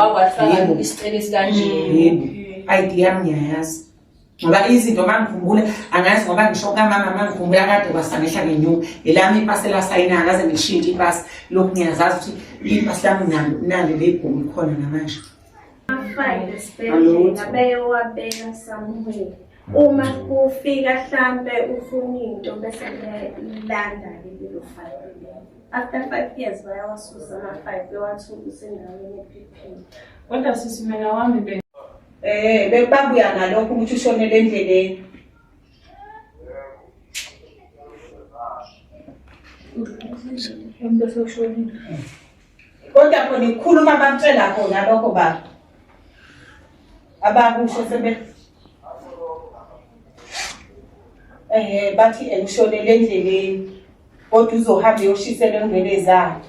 Awafaka isicelo esikanje. Yebo. Idea yami ngiyayazi. Ngoba izinto mangikhumbula angazi ngoba ngisho kamama mangikhumbula kade kwasangehla ngenyuka. Elami ipasi elasayina akaze ngishintshe ipasi. Lokhu ngiyazazi ukuthi ipasi lami nalo lebhumi khona namanje. Fine, sibhedlela beyowabeka somewhere. Uma kufika mhlambe ufuna into bese landa lelo file. After 5 years bayawasusa ama-5 bewathulisa endaweni ephephile. Kodwa sisimela wami Bebabuya ngalokho ukuthi ushonele endleleni. Kodwa khona ikhuluma abamtshela khona lokho baba. Abakusho bathi ushonele endleleni kodwa uzohamba uyoshisela engwele zakhe.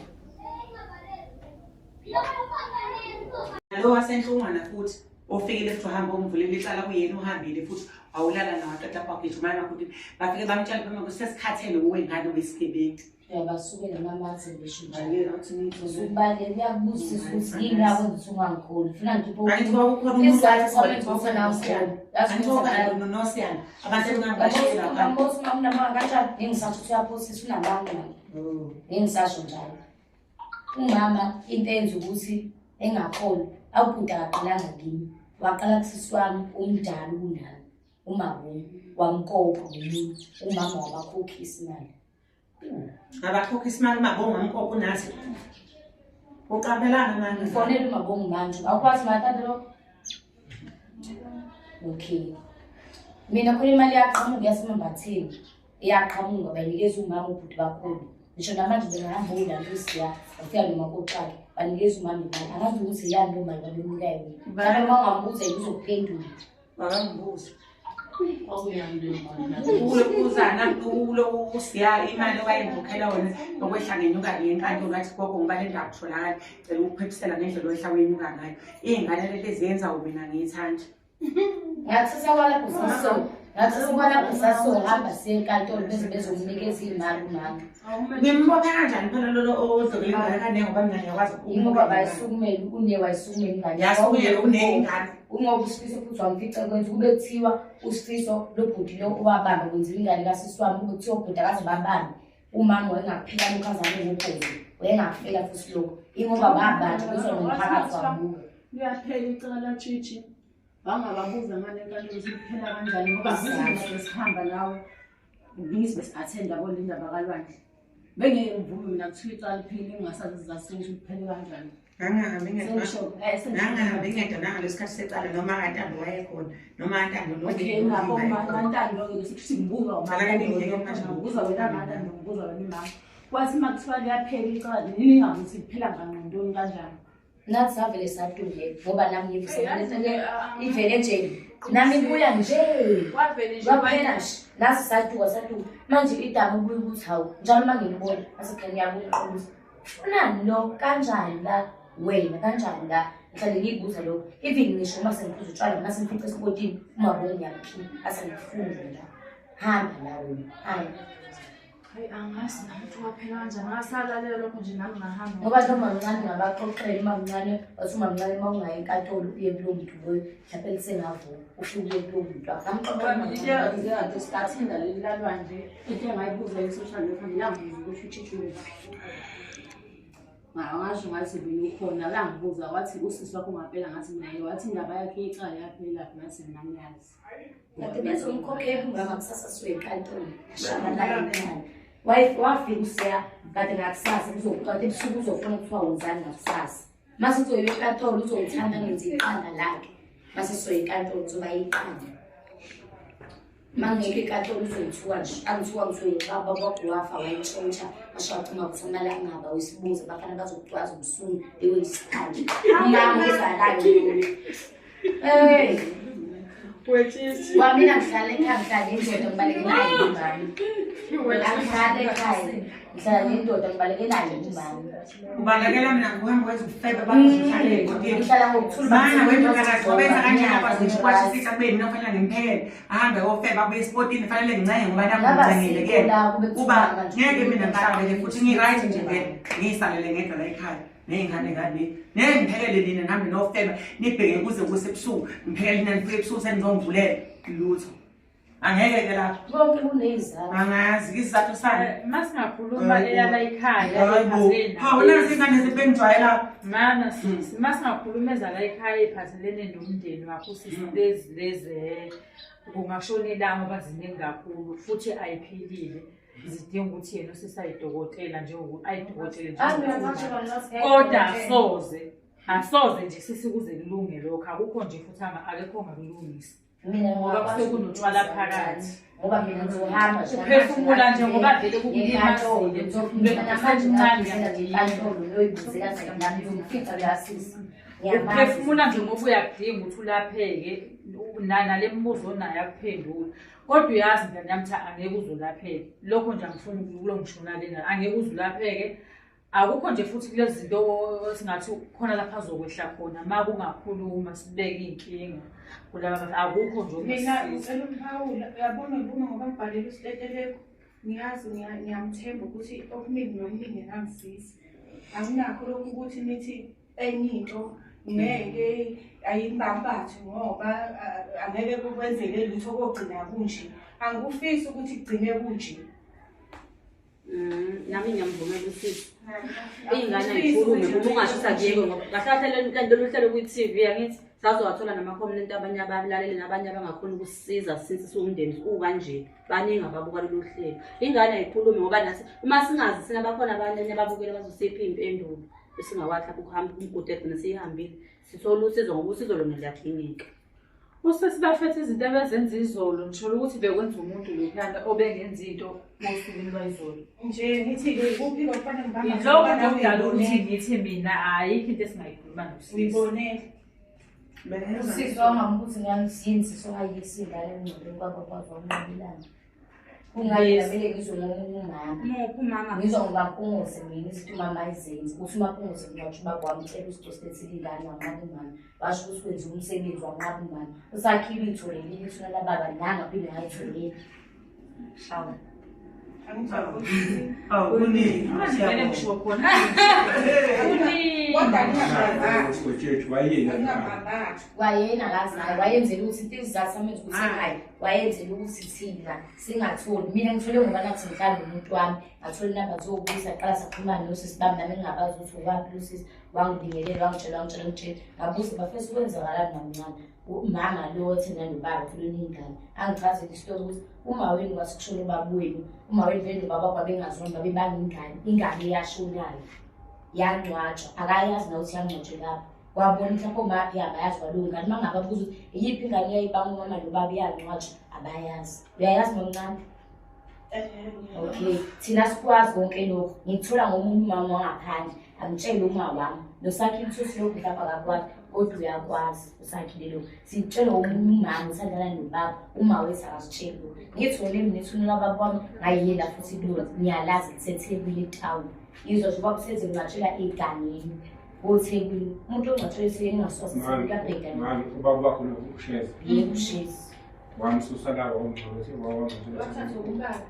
Lo wasenhlungwana futhi ofikile futhi uhamba umvulele icala kuyena uhambile futhi awulala nabatata bakhe jumana ukuthi bafike bamtshela phela ukuthi sesikhathele uwengane wesigebengu. Basuke namamathe besho Njalo uthi ngithi ubale uyabuzisa ukuthi yini yakwenza ungangikholi funa nje angithi kwakukhona umuntu izathu samenzofana ukhona asithola nosiyana abantu bangashela kambothi mamnama kanjani ngingisasho uyaphosisa unabantu ngingisasho njalo umama into enza ukuthi engakholi awubhuda akaqalanga kimi waqala kusisi wami umdala kunami umabona wamkopa ngini umama wabakhokhisa imali abakhokha isimali mabonga umkoko nathi uqabelana manje ngifonela umabonga manje awukwazi matata lo okay mina khona imali yaqhamuka yasemambatheni iyaqhamuka bayinikeza umama ubhuti kakhulu ngisho namanje ngihamba ulanto siya afika nomakoqala banikeza umama imali angazi ukuthi yani lo mali babemuka yona ngabe mangambuza uzophendula bangambuza ukuzana ulo usiya imali wayembokhela wona okwehla ngenyuka yenkantolo wathi gogo ngibale ndakutholakala cela ukuphethisela ngendlela oyehla wenyuka ngayo izingane lezi zenza mina ngiyithanda ngathi sekwalapho saso ngathi sekwalapho saso hamba senkantolo bezomnikeza imali umama ngimboka kanjani phela lo ozokela ingane kane ngoba mina ngiyakwazi ingoba bayisukumela unewayisukumela ingane yasukumela uneyingane ungoba usifiso futhi wamfica kwenza kube kuthiwa usifiso lobhuti lo owabamba kwenziwa ingane kasisi wami kube kuthiwa ubhuti akaze babambe umama wayengaphila lokhu azame ngophozi wayengafela futhi lokho ingoba babantu kuzonomphakathi wabuka liyaphela icala latshitshi bangababuza ngale nkantolo ukuthi kuphela kanjani ngoba sizinto sihamba nawe ubisi besiathenda yabo le ndaba kalwandle bengeke ngivume mina kuthiwa icala liphile ngingasazi zasenje kuphele kanjani angahambi ngedwa ngaleskhathi secala noma kantando wayekhona noma kantando okay ngabo mantando ke sibuza ubuza wena mantando ubuza wena mama kwathi makuthiwa liyaphela icala nini ngabuthi liphela ngangqondoni kanjani nathi savele sadule ngoba nami ngivuselele ivele nje nami ibuya nje kwaphela nje nasi saduka manje idama ubuye ukuthi hawu njalo mangilibona asekhaya ngiyabona funani lo kanjani la wena kanjani la ngihlale ngiyibuza lokho even ngisho uma sengiphuza utshwala mase ngifice esibotini umabona ngiyaphi asengifunde la hamba la wena hayi angazi nathi waphela kanjani ngasalalela lokho nje nami ngahamba ngoba noma mncane ngabaxoxela uma mncane wathi uma mncane uma ungayi enkantolo uye kulo muntu loyo mhlawumbe lisengavuka ufike kuye kulo muntu akamxoxela into startinda leli lalwandle into engayibuza i-social worker ngiyangibuza ukuthi uthithule ngasho ngathi mina ukhona la ngibuza wathi usisi wakho ngaphela ngathi mina wathi indaba yakhe icala yaphela ngathi mina ngiyazi kanti bese umkhokheli ungama kusasa siwe enkantolo shamana enkantolo wafika usiya kade ngakusasa kuzoqala ebusuku uzofuna kuthiwa wenzani ngakusasa mase uzoyiwe enkantolo uzothanda ngenza iqanda lakhe mase siwe enkantolo uzoba iqanda mangeke enkantolo uzoyithuka nje angithuka ngizoyibaba kwakuwafa wayitshontsha ashaqhuma kusamala ngaba wesibuza bafana bazokutwaza umsungu lewe isikhali mama uzalayo wethithi wamina ngihlala ekhaya ngihlala indoda ngibaleke nayo umama ngihlala ekhaya ngihlala nendoda ngibaleke nayo umama ubalekela mina ngokuhamba kwenza ufebe bakuhlale kodwa ngihlala ngokuthula bana wena kazobenza kanjani kwazi kwathi sisa kube mina kufanele ngimphele ahambe ofebe abuye esportini kufanele ngincenge ngoba namngcengele ke kuba ngeke mina ngihlale futhi ngiright nje vele ngisalele ngedwa la ekhaya ney'ngane ngale nengiphekele nina nami nofeba nibheke kuze kusebusuku ngiphekele nina nifike ebusuku senizongivulela lutho angeke-ke lapho konke kuney'zathu. angazi isizathu sani Masingakhuluma eyala ekhaya hawu nazi ingane zibengijwayela mama sisi masingakhuluma ezala ekhaya ey'phathelene nomndeni wakho sisi lezi kungashona ilanga ngoba ziningi kakhulu futhi ayiphilile zidinga ukuthi yena usisayidokotela njengokuthi ayidokotele kodwa asoze nje sisi kuze kulunge lokho akukho nje futhi akekho ongakulungisi ngoba kuse kunotshwala phakathi ngoba mina ngizohamba uphefumula nje ngoba vele kukulimazile uphefumula nje ngoba uyakudinga ukuthi ulapheke nale mbuzo onayo akuphendula kodwa uyazi mntana yami ukuthi angeke uzulapheke lokho nje angifuni kulo ngishona lena angeke uzulapheke akukho nje futhi kulezi zinto singathi khona lapha azokwehla khona ma kungakhuluma sibeke iy'nkinga kulaba akukho nje Mina ngicela umphawula uyabona ngoba ngibhalele isiteteleko ngiyazi ngiyamthemba ukuthi okuningi nokuningi engangisiza anginakho lokhu ukuthi nithi enye into ngeke ayibambathe ngoba angeke kukwenzele lutho kokugcina kunje angikufisi ukuthi kugcine kunje nami ngiyamvumela usisi iy'ngane ay'khulume ngoba ungashisa kuyeke ngoba kahle lento luhlelo kwi-TV angithi sazowathola nama-comment abanye abalaleli nabanye abangakhoni ukusisiza since siwumndeni ukanje baningi ababuka lolu hlelo ingane ay'khulume ngoba nathi uma singazi sina bakhona abanye ababukela bazosipha iy'mpendulo esingakwazi lapho ukuhamba umgodi egcina siyihambile sithola usizo ngoba usizo lona luyadingeka. Usisi bafethe izinto abezenza izolo ngisholo ukuthi bekwenza umuntu lokhuyana obengenza into ngosukwini lwayizolo nje ngithi-ke kuphi lokufana ilokho nje okudala ukuthi ngithi mina ayikho into esingayikhuluma nosisi uyibonele usisi wangamukuthi ngiyangizini sisohayisa ingane engcole kwaba kwazi wamnqabilana kungayilamele ngizwe umama ngizwa ngobaphunguse mina izinto umama ayizenzi ukuthi umaphunguse ngiyatsho uba kwamtshela usitositethile ingane wanqaba umama basho ukuthi kwenziwa umsebenzi wanqaba umama usakhiwe iy'tholele ilithuna lababa nangaphinde ngayitholeli shawu vele ngisho khona wayena kazayo wayenzela ukuthi into izizathu amenza ukuthi ekhaya wayenzela ukuthi thina singatholi mina ngithole ngoba nathi ngihlala nomuntu wami ngathole inamba zokubuza qala saxhumana nosisi bami nami ngingabazi ukuthi ukwaphi usisi wangibingelela wangitshela ngabuza bafesi kwenzakalani namncane umama lo thina nobaba kulona ingane angichazela isitori ukuthi uma wenu kwasikushona ubabweni uma wenu vele nobaba babengazona babebanga ingane eyashonayo yangcwatshwa akayazi na ukuthi yangcwatshwe lapho wabona mhlawumbe omaphi abayazi kwalowo ngane uma ngababuza ukuthi iyiphi ingane eyayibanga umama nobaba yangcwatshwa abayazi uyayazi nomncane okay thina sikwazi konke lokhu ngithola ngomunye umama wangaphandle angitshele uma wami nosakhe imthusi lokhu lapha kakwazi kodwa uyakwazi usakhile lokhu sitshela omunye umama usandlala nobaba uma wethu akasitsheli lokhu ngithole nethuna lababa kwami ngayiyela futhi kulo ngiyalazi kuseThekwini town izwa nje bakuseze ngibatshela eganeni oThekwini umuntu ongcatshele eThekwini engasosisi kabhekani manje ubaba wakho nokusheza yebo ushezi wamsusa la wongcolo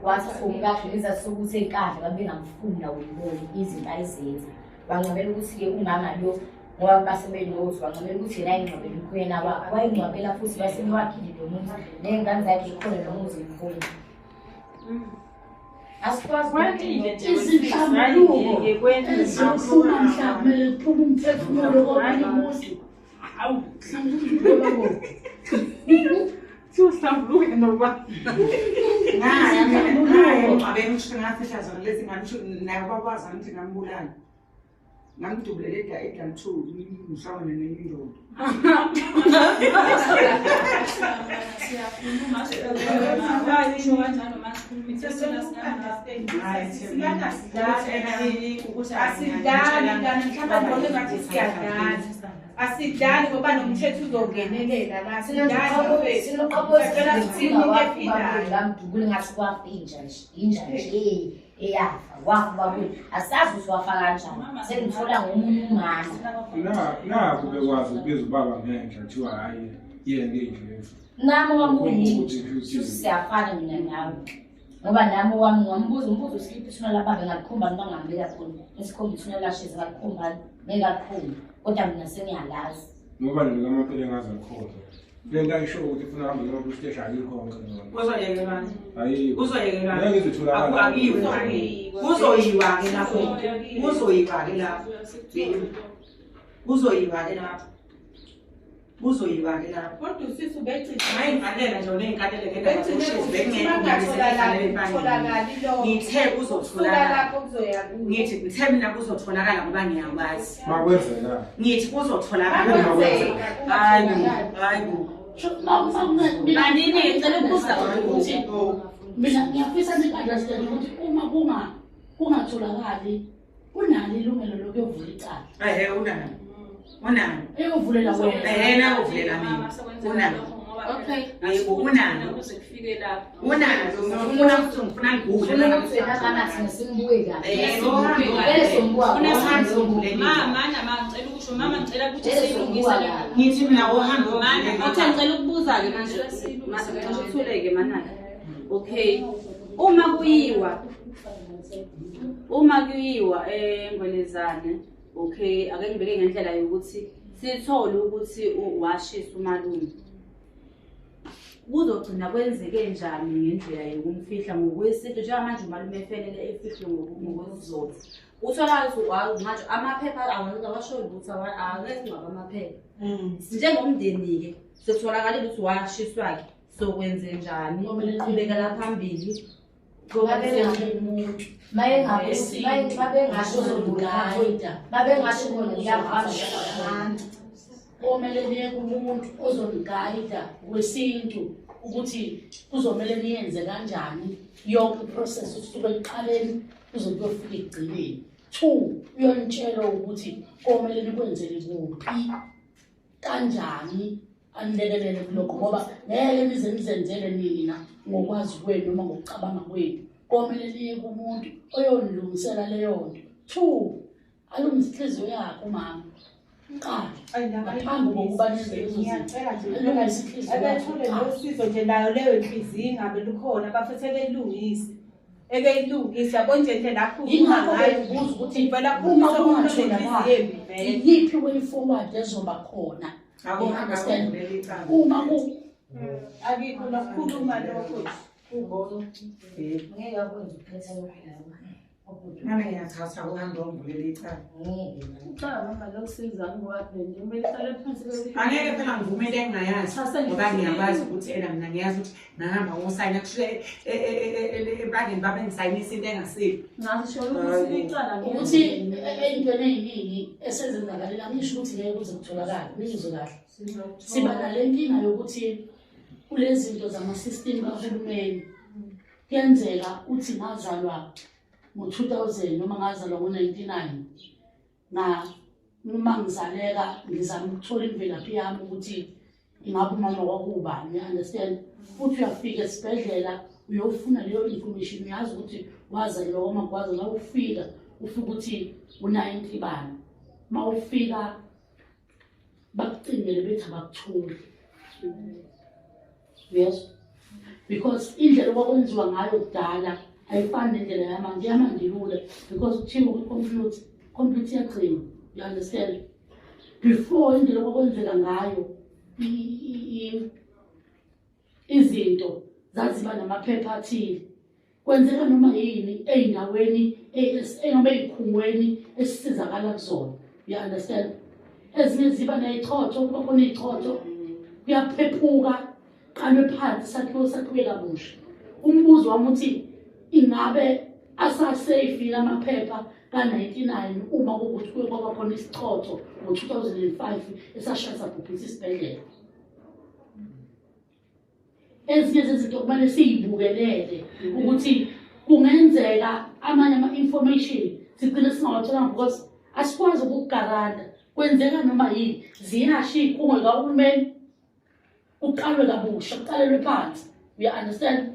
wathatha umkakhe ngizathu sokuthi enkandla babengamfunda uyibone izinto ayizenza bangcabela ukuthi-ke umama lo ngoba basebenzi ngokuthi bangcabela ukuthi yena ayingcwabela umkhwena wakhe wayingcwabela futhi basebewakhile nomuzi ney'ngane zakhe ikhona nomuzi mkhona asikwazi izinhlambuluko ezifuna mhlawumbe liphuma umphefumulo komuzi awu siuhlambuluke noba abeni usho ngafihla zona lezi ngane usho naye bakwazi ukuthi ngambulala ngangidubulele edantu ngihlangane nenye indoda asidlali ngoba nomthetho uzongenelela la sinokabosilamdukule ngathi kwafa inja nje eyafa wafa babuli asazi ukuthi wafa kanjani sengithola ngomunye umama naku bekwazi ukubiza ubaba ngenhla kuthiwa hhayi yena ngey'ndlevu nami wamuyinja siyafana mina nawe ngoba nami wami ngambuza umbuzo usiliphi ithuna lababa ngalikhomba noma ngambeka khona esikhomba ithuna lashezi ngalikhomba Ngekakhulu. Kodwa mina sengiyalazi. Ngoba nje lamaphela engazi ngikhohlwa. Le nto ayisho ukuthi ufuna uhambe noma police station ayikho Uzoyekelana. Hayi. Uzoyekelana. Ngeke ngizitholakala. Akuyiwe. Uzoyiwa ke lapho. Uzoyiwa ke lapho. Uzoyiwa ke lapho. Uzoyiwa ke lapho. Kodwa usisi ubethi Ngayingalela nje oneyinkalela ke bethi ngithe suka kuzotholakala. lapho kuzoya kuwe. Ngithi ngithe mina kuzotholakala ngoba ngiyakwazi. Makwenzeka. Ngithi kuzotholakala. Hayi. Kanti ngicela ukubuza ukuthi mina ngiyafisa ni-understand ukuthi uma kungatholakali unalo ilungelo lokuyovula icala. Unalo. Unalo. Eyovulela wena. Yena uvulela mina. Unalo. Okay. Hayibo unalo. Ukuze kufike lapho. Unalo. Ngifuna ukuthi ngifuna ngivule. Ufuna ukuthi wena kanathi simbuke kahle. Mama ngicela ukusho mama ngicela ukuthi siyilungise le. Ngithi mina uhambe Mama uthe ngicela ukubuza ke manje mase uthuleke manana. Okay. Uma kuyiwa eNgwelezane, okay, ake ngibeke ngendlela yokuthi sithole ukuthi washisa umalume. Kuzogcina kwenzeke njani ngendlela yokumfihla ngokwesintu njengamanje umalume efanele efihlwe ngokwesizotha. Uthola ukuthi manje amaphepha awasho ukuthi angeke ngaba amaphepha. Njengomndeni ke sekutholakala ukuthi washiswa ke sokwenze njani uqhubekela phambili. Komele niye kumuntu ozonigayida wesintu ukuthi kuzomele niyenze kanjani yonke iprocess usuke ekuqaleni kuze kuyofika ekugcineni. 2 uyonitshela ukuthi komele nikwenzele kuphi kanjani anilekelele kulokho ngoba ngeke nize nizenzele nina ngokwazi kwenu noma ngokucabanga kwenu. Komele niye kumuntu oyonilungisela leyo nto. 2 alungise inhliziyo yakho mama. Ngaphambi kokuba nenze ngiyacela nje abethole losizo nje nayo leyo inhliziyo ingabe lukhona bafethe belungise ekeyilungisa yabo nje lapho ingakho bebuza ukuthi vela uma kungatholakala iyiphi way forward ezoba khona. Understand? Uma akikho lokukhuluma lokho ngeke akwenze ukuphetha Mama ngiyathatha uhambe ongivulele icala. Cha mama lokusiza ngiwaphe nje kumele ihlale phansi Angeke phela ngivume into engingayazi ngoba ngiyakwazi ukuthi mina ngiyazi ukuthi ngahamba ngosayina kushe ebangeni babe ngisayinisa into engasiphi. ngasho ukuthi icala ukuthi ey'ntweni ey'ningi esezenzakalela ngisho ukuthi ngeke kuze kutholakale ngizwe kahle siba nale nkinga yokuthi kulezi zinto zama-system kahulumeni kuyenzeka uthi ngazalwa ngo-2000 noma ngazalwa ngo-99 noma ngizaleka ngizama ukuthola imvelaphi yami ukuthi ingabe umama kwakubani, understand? Futhi uyafika esibhedlela uyofuna leyo information uyazi ukuthi wazalelwa uma kwazi la ufika ukuthi u-90 bani ma ufika bakucingele bethi abakutholi. Yes, because indlela okwenziwa ngayo kudala ayifani nendlela yamanje. Yamanje ilula because kuthiwa kwi-computer iyagcina, you understand? Before indlela okwenziwa ngayo izinto zaziba namaphepha athile, kwenzeka noma yini ey'ndaweni noma ey'khungweni esisizakala kuzona, you understand? Ezinye ziba ney'chotho, kuba khona iy'chotho kuyaphephuka qalwe phansi sakhiwe kabusha. Umbuzo wami uthi ingabe asaseyifile amaphepha ka-99 uma kuwukuthi kuye kwaba khona isichotho ngo-2005 esashaya sabhubhisa isibhedlela. Ezinye zezinto kumele siyibukelele ukuthi kungenzeka amanye ama-information sigcine singawatholanga because asikwazi ukukugaranta kwenzeka noma yini. Ziyasha iy'khungo zikahulumeni kuqalwe kabusha, kuqalelwe phansi, you understand?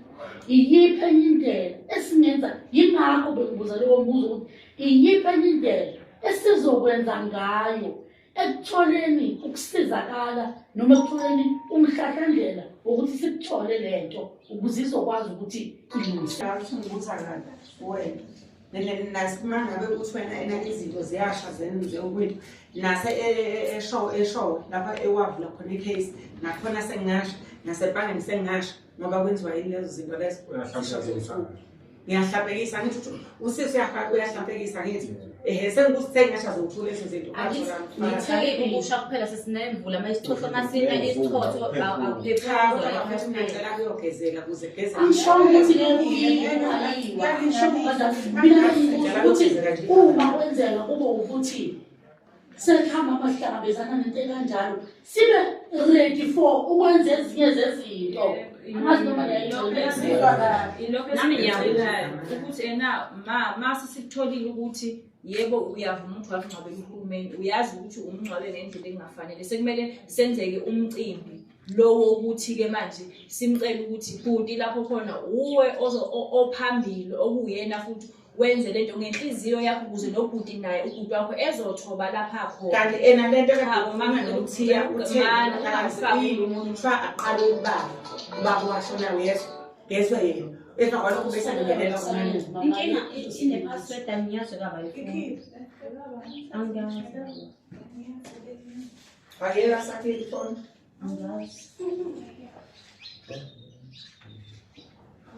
Iyiphi enye indlela esingenza? Yingakho bengibuza leyo mbuzo ukuthi iyiphi enye indlela esizokwenza ngayo ekutholeni ukusizakala noma ekutholeni umhlahlandlela wokuthi sikuthole lento ukuze izokwazi ukuthi ilungiswe. Ngikubuza kahle wena Nasima ngabe ukuthi wena izinto ziyasha zenze ukwethu nase eshow lapha ewavula khona icase nakhona sengasho nasebhangeni sengasho ngoba kwenziwa yilezo zinto lezo. Ngiyahlambekisa ngithi usisi uyahlambekisa ngithi sengikuthi sengasho azothula lezo zinto. Ngitheke ukusha kuphela sesinemvula manje isichotho masina isichotho awuphephanga ngicela kuyogezeka kuze gezeka. Angisho ukuthi uma kwenzeka kube ukuthi sekuhamba amahlangabezana nento ekanjalo sibe ready for ukwenza ezinye zezinto. Nami ngiyabona ukuthi mase sikutholile ukuthi yebo uyavuma ukuthi wangcwabela uhulumeni uyazi ukuthi umngcwabele ngendlela engafanele sekumele senzeke umcimbi lowo ukuthi ke manje simcela ukuthi bhuti lapho khona uwe ophambili okuyena futhi wenze lento ngenhliziyo yakho ukuze nobhuti naye ubhuti wakho ezothoba lapha khona. Kanti ena lento mama ngokuthiya utheni umuntu aqale ukubala ubaba washona yezwe yena efa kwalokho bese ngelela kumanje. Inkinga ine password angiyazi kaba yifoni. Angazi. Ayela sakhe ifoni. Angazi.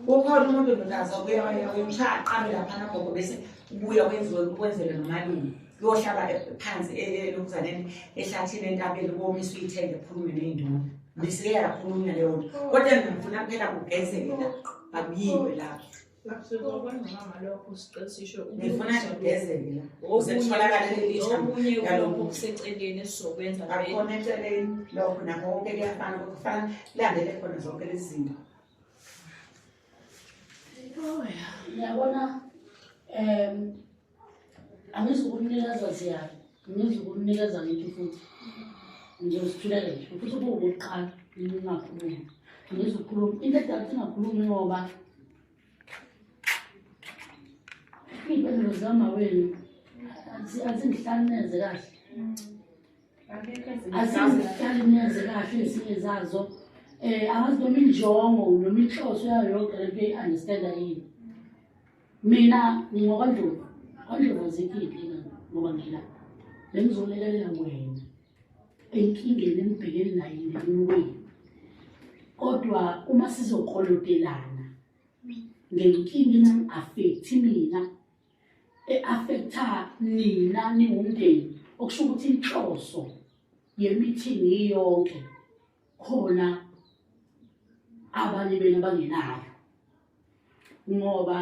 Ukhona umuntu ongazi uyamshaya aqame lapha nagogo bese ubuya kwenzele nomalungu uyohlala phansi elokuzaneni ehlathini entabeni komiswe ithenge ekhulume nezinduna bese yakhulunywa leyo nto kodwa ngifuna kuphela kugezela bakuyiwe lapho ngifuna kugezela ukuze kutholakale omunye kulokho kuseceleni esizokwenza akhona eceleni lokho nakho konke kuyafana kufana landele khona zonke lezi zinto. Ngiyabona angizukunikeza ziyalo ngizukunikeza ngithi futhi ngizosithulela nje futhi ukuqala ngingakhuluma ngizokhuluma into edathi ngakhulumi ngoba iy'mpendelo zikamawenu azingihlali neze kahle azingihlali neze kahle ezinye zazo. Angazi noma injongo noma inhloso yayo yonke lento eyi-understanda yini. Mina ngingokwaNdlovu, kwaNdlovu azikho iy'nkinga ngoba ngila bengizolekelela wena enkingeni enibhekene nayo emndenini. Kodwa uma sizoqolotelana ngenkinga enangi-affect mina e-affecta nina niwumndeni okusho ukuthi inhloso yemithingi iyonke khona abanye bena bangenayo ngoba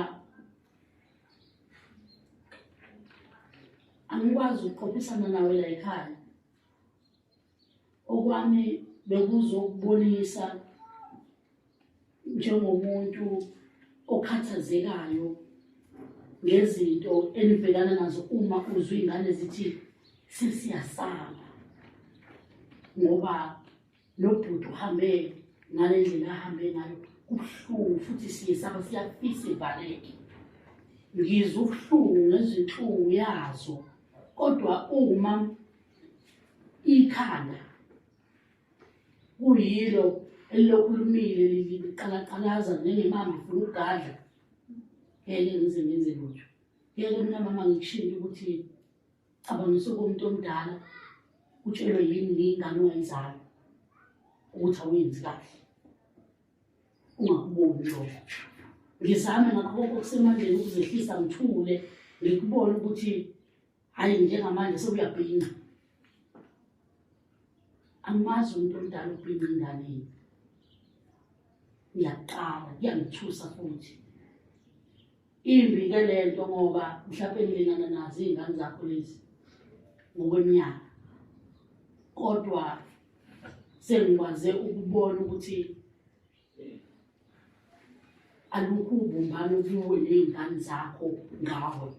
angikwazi ukuqophisana nawe la ekhaya. Okwami bekuzokubonisa njengomuntu okhathazekayo ngezinto enibhekana nazo uma uzwe ingane zithi sesiyasaba ngoba nobhuti uhambe ngale ndlela ahambe ngayo kubuhlungu futhi siyesaba siyafisa ivaleke. Ngizwa ubuhlungu nezinhlungu yazo kodwa uma ikhanda kuyilo elilokhulumile liqalaqalaza njengemama ifuna ukugadla ngeke ngize ngenze lutho. Ngeke mina mama ngikushintshe ukuthi cabangisa komuntu omdala utshelwe yini ngingane ongayizali ukuthi awenzi kahle ungakuboni lokho. Ngizame ngakho konke okusemandleni ukuzehlisa ngithule ngikubone ukuthi hayi njengamanje sekuyabhinqa. Angimazi umuntu omdala ubhinqa enganeni. Ngiyaqala kuyangithusa futhi. Imbi ke lento ngoba mhlawumbe ngilingana nazo iy'ngane zakho lezi ngokweminyaka. Kodwa sengikwaze ukubona ukuthi alukho ubumbano kuwe ney'ngane zakho ngawe.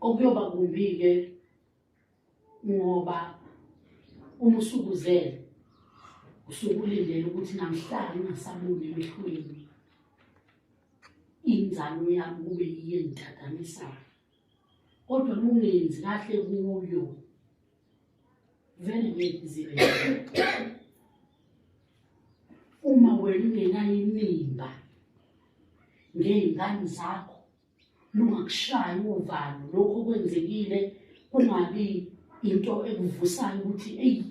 Okuyoba kumbi-ke ngoba uma usukuzele usukulindele ukuthi namhlanje ungasaboni emehlweni inzalo yami kube yiyo engithathanisayo. Kodwa kungenzi kahle kuyo vele ngekuzile uma wena ungenayo inimba ngey'ngane zakho lungakushayi uvalo lokho kwenzekile kungabi into ekuvusayo ukuthi eyi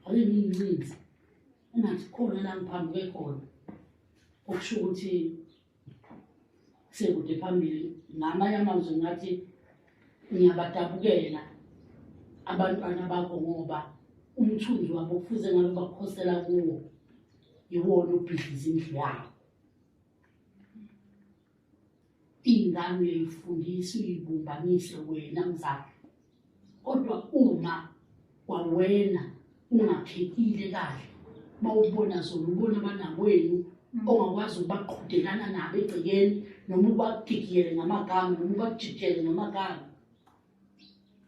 ake ngiyincinzi engathi khona la ngiphambi kwekhona okusho ukuthi sekude phambili ngamanye amazwi ngathi ngiyabadabukela abantwana bakho ngoba umthunzi wabo kufuze ngabe bakhosela kuwo iwona ubhidliza indlu yabo. Iy'ngane uyayifundisa uyibumbanise wena mzali, kodwa uma kwawena ungaphekile kahle bawubona zona ubona abanawenu ongakwazi ukubaqhudelana nabo egcekeni noma ubagigiyele ngamagama noma ubajijele ngamagama,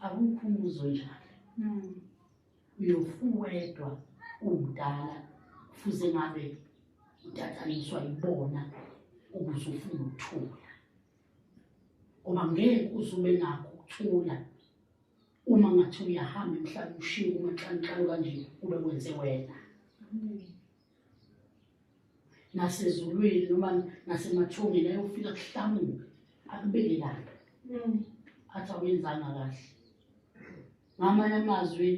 awukho umuzo njalo. Uyofuwedwa umdala kufuze ngabe udathaniswa ibona ukuze ufune ukuthula, ngoba ngeke uzube nakho ukuthula uma ngathi uyahamba emhlabeni ushiye umaxanixalo kanje kube kwenze wena. Nasezulwini noma nasemathongeni ayofika kuhlamuke akubeke lapha athi awenzanga kahle. Ngamanye amazwi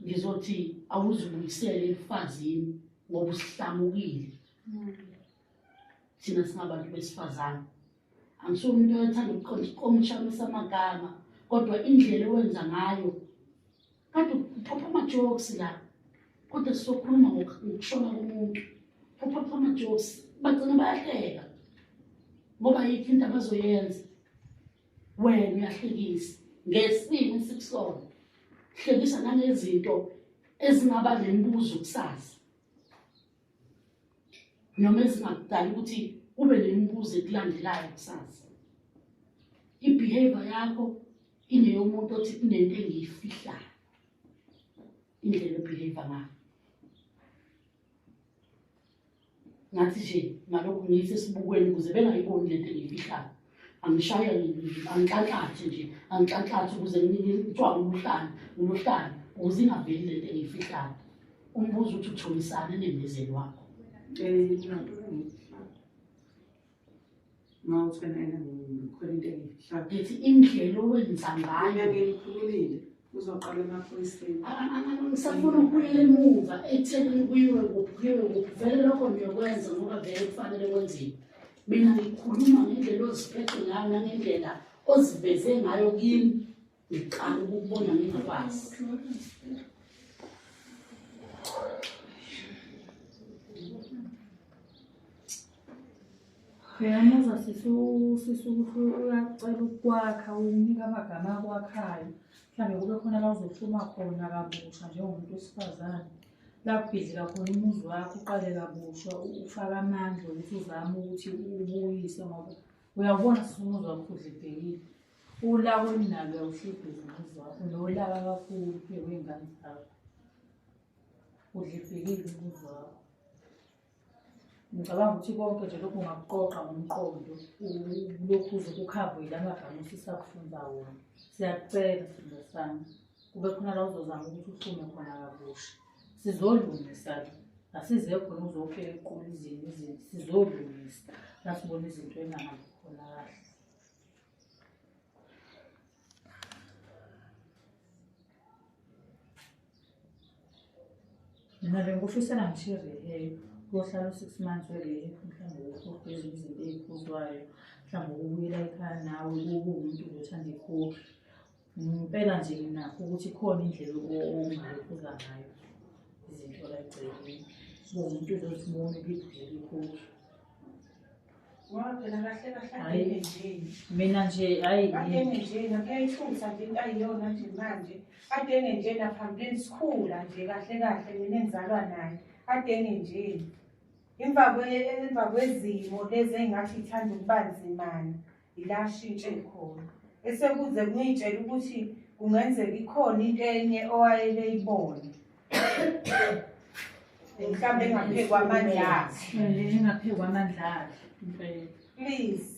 ngizothi awuzibuyisele emfazini ngoba usihlamukile. Thina singabantu besifazane angisho umuntu oyathanda ukuqomshamisa amagama, kodwa indlela owenza ngayo kade uphopha ama-jokes la, kodwa sizokhuluma ngokushona komuntu. Uphopha ama-jokes bagcina bayahleka ngoba yikho into abazoyenza. Wena uyahlekisa ngesimo esikusona, hlekisa nangezinto ezingaba nemibuzo kusasa noma ezingakudala ukuthi kube nemibuzo ekulandelayo kusasa. I-behavior yakho ineyomuntu othi kunento engiyifihlayo, indlela obehave ngayo. Ngathi nje ngalokhu ngiyise esibukweni ukuze bengayiboni lento engiyifihlayo. Angishaya angixanxathe nje, angixanxathe ukuze ngithiwa ubuhlali ukuze ingaveli lento engiyifihlayo. Umbuzo uthi utholisane nemezeli wakho. Ngithi indlela owenza ngayo uzoqala emaphoyiseni. Ngisafuna ukubuyela emuva ekutheni kuyiwe kuphi vele lokho ngiyokwenza ngoba vele kufanele kwenziwe. Mina ngikhuluma ngendlela oziphethe ngayo nangendlela oziveze ngayo kimi, ngiqala ukubona ngingakwazi. Uyamuza uyacela ukwakha unika amagama akwakhayo, mhlawumbe kube khona la uzohluma khona kabusha njengomuntu wesifazane. La kubhizi kakhona umuzi wakho uqale kabusha ufake amandla ukuthi uzame ukuthi ubuyise, ngoba uyawubona umuzi wakho udlibhekile. Ulaka olunalo uyawuhlibhiza umuzi wakho nolaka kakhulu wey'ngane zakho udlibhekile umuzi wakho. Ngicabanga ukuthi konke nje lokhu ungakuqoqa ngomqondo lokhu uze kukhavwe la magama esisakufunza wona. Siyakucela sithandwa sami kube khona la uzozama ukuthi uphume khona kabusha. Sizolungisa, asize khona uzofika equla izinto sizolungisa la sibona izinto engahambi khona kahle. Mina bengifisela ngishire kuyohlala 6 months wele mhlawumbe ukugeza izinto ey'phuzwayo, mhlawumbe ukubuyela ekhaya nawe kube umuntu ozothanda ikhokhi. Ngempela nje nakho ukuthi khona indlela ongayiphuza ngayo izinto la egcekeni, kube umuntu ozothi ubone liphuzela ikhokhi. Phela kahle adenge nje. Mina nje hayi Adenge njena kuyayithulisa nje into ayiyona nje manje. Adenge njena phambilini sikhula nje kahle kahle mina engizalwa naye. Adenge njena. Emva kwezimo lezi engathi ithanda ukuba nzimana ila shintshe khona. Esekuze kungitshela ukuthi kungenzeka ikhona into enye owayele ibone. Mhlawumbe engaphekwa amandla akhe. engaphekwa amandla akhe impela. Please.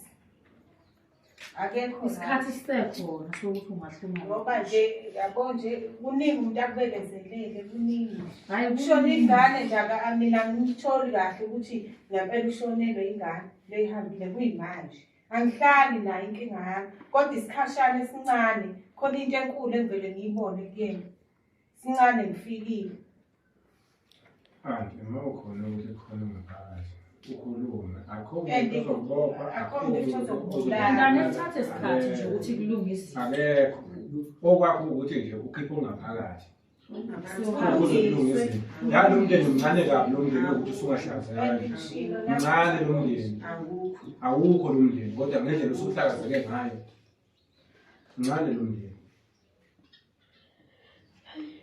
Akekho Isikhathi sisekhona sokuthi ungahluma. ngoba nje yabo nje kuningi umuntu akubekezelele kuningi. Hayi Ushona ingane nje mina angitholi kahle ukuthi ngempela ushonelwe ingane. leyihambile kuyimanje. Angihlali nayo inkinga yami, kodwa isikhashana esincane, khona into enkulu engivele ngiyibone kuyena. Sincane ngifikile. Anti, uma ukhona ukuthi kukhulume phakathi, ukhulume. Akho And umuntu ozokubopha, akho umuntu ozokubulala. Ingane kuthatha isikhathi nje ukuthi kulunge izinto. akekho. Okwakho ukuthi nje ukhiphe ungaphakathi. Ukuze kulunge izinto. Yalo umndeni mncane kabi lo mndeni ukuthi usungahlazekanga. Mncane lo mndeni. Awukho lo mndeni, kodwa ngendlela usuhlakazeke ngayo. Mncane lo mndeni.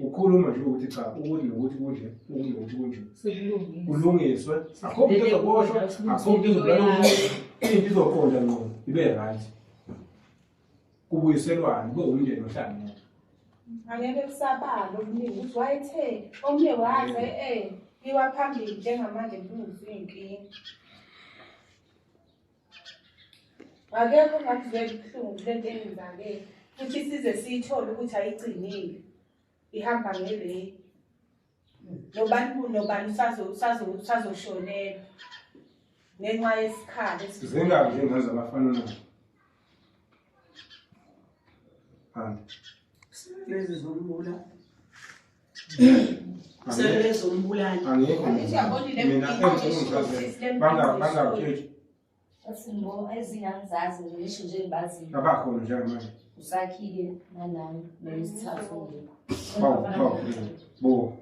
Ukhuluma nje ukuthi cha, ukuthi nokuthi kunje, ukuthi kunje. Sekulungile. Kulungiswe. Akho umuntu ozoboshwa, akho umuntu ozobulala umuntu. Into izoqonda ngqo, ibe right. Kubuyiselwane, kube umndeni ohlangene. Angeke kusabala okuningi ukuthi wayethe omnye waze iwa phambili njengamanje ngilungisa iy'nkinga. Akekho ongakuzwela ubuhlungu kule nto engenzakele futhi size siyithole ukuthi ayicinile ihamba ngeleyi. Nobani usazoshonela ngenxa yesikhala Zingaki nje ngaze abafana nabo. lezi zombula Angekho. selezombulala Angekho. Angithi uyabona ile Mina system bangakhethi Asimbo ezingangizazi ngisho nje engibaziyo. abakhona njengamanje. Usakhile nanami nesithathu. Bo.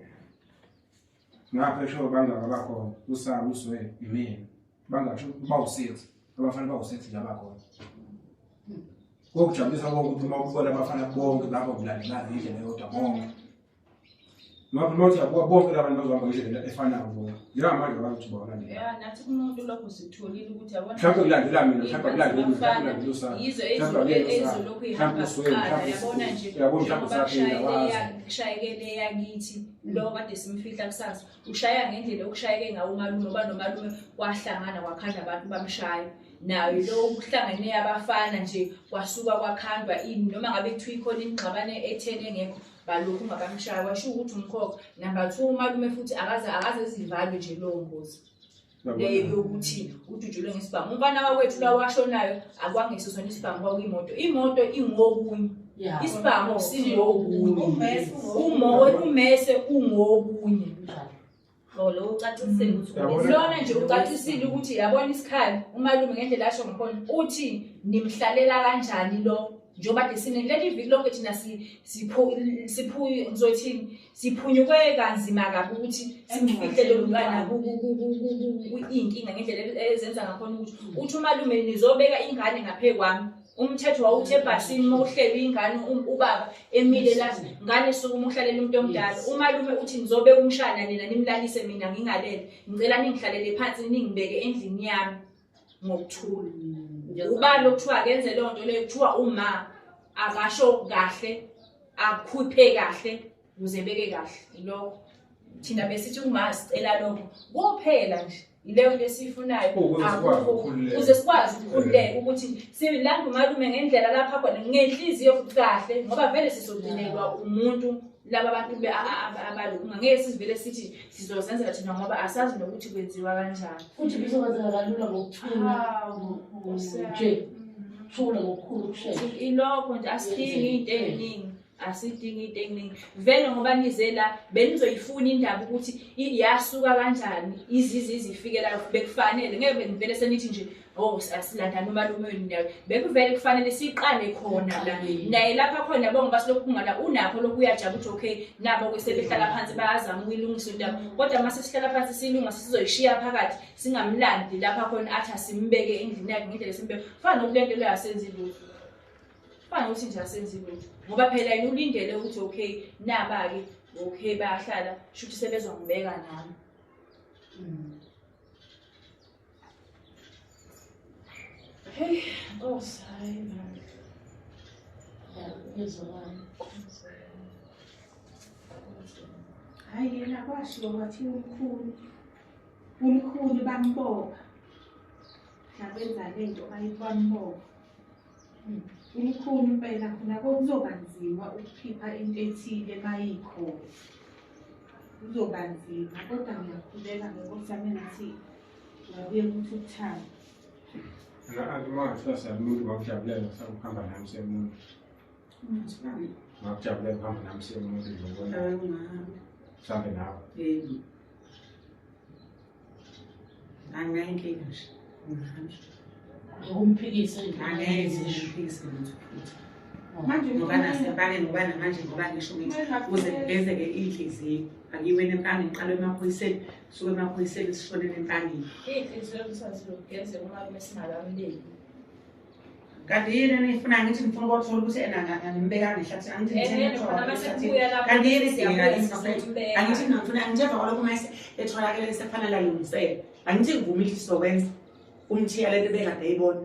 Ngapha esho bangaka abakhona. Usaba uswe imini. Bangasho bawusithi. Abafana bawusithi nje abakhona. Kokujabulisa konke ukuthi uma ubona abafana bonke lapho kulandelana indlela yodwa bonke. Ngoba nothi yabuka bonke labantu bazohamba ngendlela efanayo bonke. Njengamanje abantu bona nje. Nathi umuntu lokho sitholile ukuthi yabona Mhlawumbe kulandela mina, mhlawumbe kulandela usana. yizo ezolokhu ihamba kuqala yabona nje njengoba kushayekele yakithi lo kade simfihla kusasa ushaya ngendlela okushayeke ngawo umalume ngoba nomalume kwahlangana kwakhandla abantu bamshaya nayo lo ukuhlangene abafana nje kwasuka kwakhandwa ini noma ngabe kuthiwa ikhona ingxabane ethene engekho balokhu ungabamshaya washo ukuthi umkhokha number 2 umalume futhi akaze zivalwe nje lo ngozi leyo yokuthi udujulwe ngesibhamu umfana wakwethu la washonayo akwangeso sona isibhamu kwakuyimoto imoto ingokunye isibhamu singokunye umese ungokunye lo ucacisile ukuthi lona nje ucacisile ukuthi yabona isikhali umalume ngendlela asho ngakhona uthi nimhlalela kanjani lo njoba desine leli viki lonke thina ngizothini siphunyuke kanzima kabi ukuthi simfihle lo mntwana inkinga ngendlela ezenza ngakhona ukuthi umalume nizobeka ingane ngaphe kwami umthetho wawuthi ebhasini mawuhlele ingane ubaba emile la ngane suku umhlalela umuntu omdala umalume uthi nizobeka umshana nina nimlalise mina ngingalele ngicela ningihlalele phansi ningibeke endlini yami ngokuthula ubani lokuthiwa akenze leyo nto leyo kuthiwa uma akasho kahle akhuphe kahle ukuze beke kahle lokho thina besithi uma sicela lokho kuphela nje ileyo nto esifunayo ukuze sikwazi ukukhululeka ukuthi silanda umalume ngendlela lapha khona ngenhliziyo futhi kahle ngoba vele sizodinelwa umuntu laba abantu abalungu ngeke sivele sithi sizozenzela thina ngoba asazi nokuthi kwenziwa kanjani futhi bizokwenzeka kalula ngokuthula nje thula ngokukhulu ukushesha ilokho nje asidingi into eziningi asidingi into eziningi vele ngoba nizela benizoyifuna indaba ukuthi yasuka kanjani izifike la bekufanele ngeke ngivele senithi nje asilanda nomalume wenu bekuvele kufanele siqale khona la naye lapha khona yabo ngoba silokhu kungala unakho lokhu uyajaba ukuthi okay nabo kwesebehlala phansi bayazama ukuyilungisa indaba kodwa mase sihlala phansi silunga sizoyishiya phakathi singamlandi lapha khona athi asimbeke endlini yakhe ngendlela simbeke fana nokulento leyo asenzile fana ukuthi nje asenzile ngoba phela yini ulindele ukuthi okay naba ke okay bayahlala shuthi sebezongibeka nami Hey, sorry. Hayi yena kwashiwo wathi umkhulu bambopha nabenza lento ayibambopha umkhulu impela khona kuzoba nzima ukukhipha into ethile mayikhona kuzoba nzima kodwa ngiyakhuleka ngenkosi yami ngathi ngabuye ukuthi ukuthanda Anti mangathiwa siyamuntu bakujabulela sakuhamba nami semuntu. Bakujabulela ukuhamba nami semuntu ngibona. Mhlambe nawe. Yebo. Angayinkinga nje. Ukumphikisa Angeke ngiphikise lutho futhi. Manje ngoba nasempangeni ngoba namanje ngoba ngisho ngithi uze ngibezeke inhliziyo akiwena empangeni ngiqala emaphoyiseni suke emaphoyiseni sishonele empangeni. Inhliziyo kusasilugeze uma mesingalamleli. Kanti yini enifuna ngithi ngifuna ukuthola ukuthi ngimbeka ngehlathi angithi kanti yini sidinga isifethu angithi ngifuna ngitsheva kwalokho mase etholakele sefanele alungisele angithi ngivumile sizokwenza umthiya lento bekade eyibona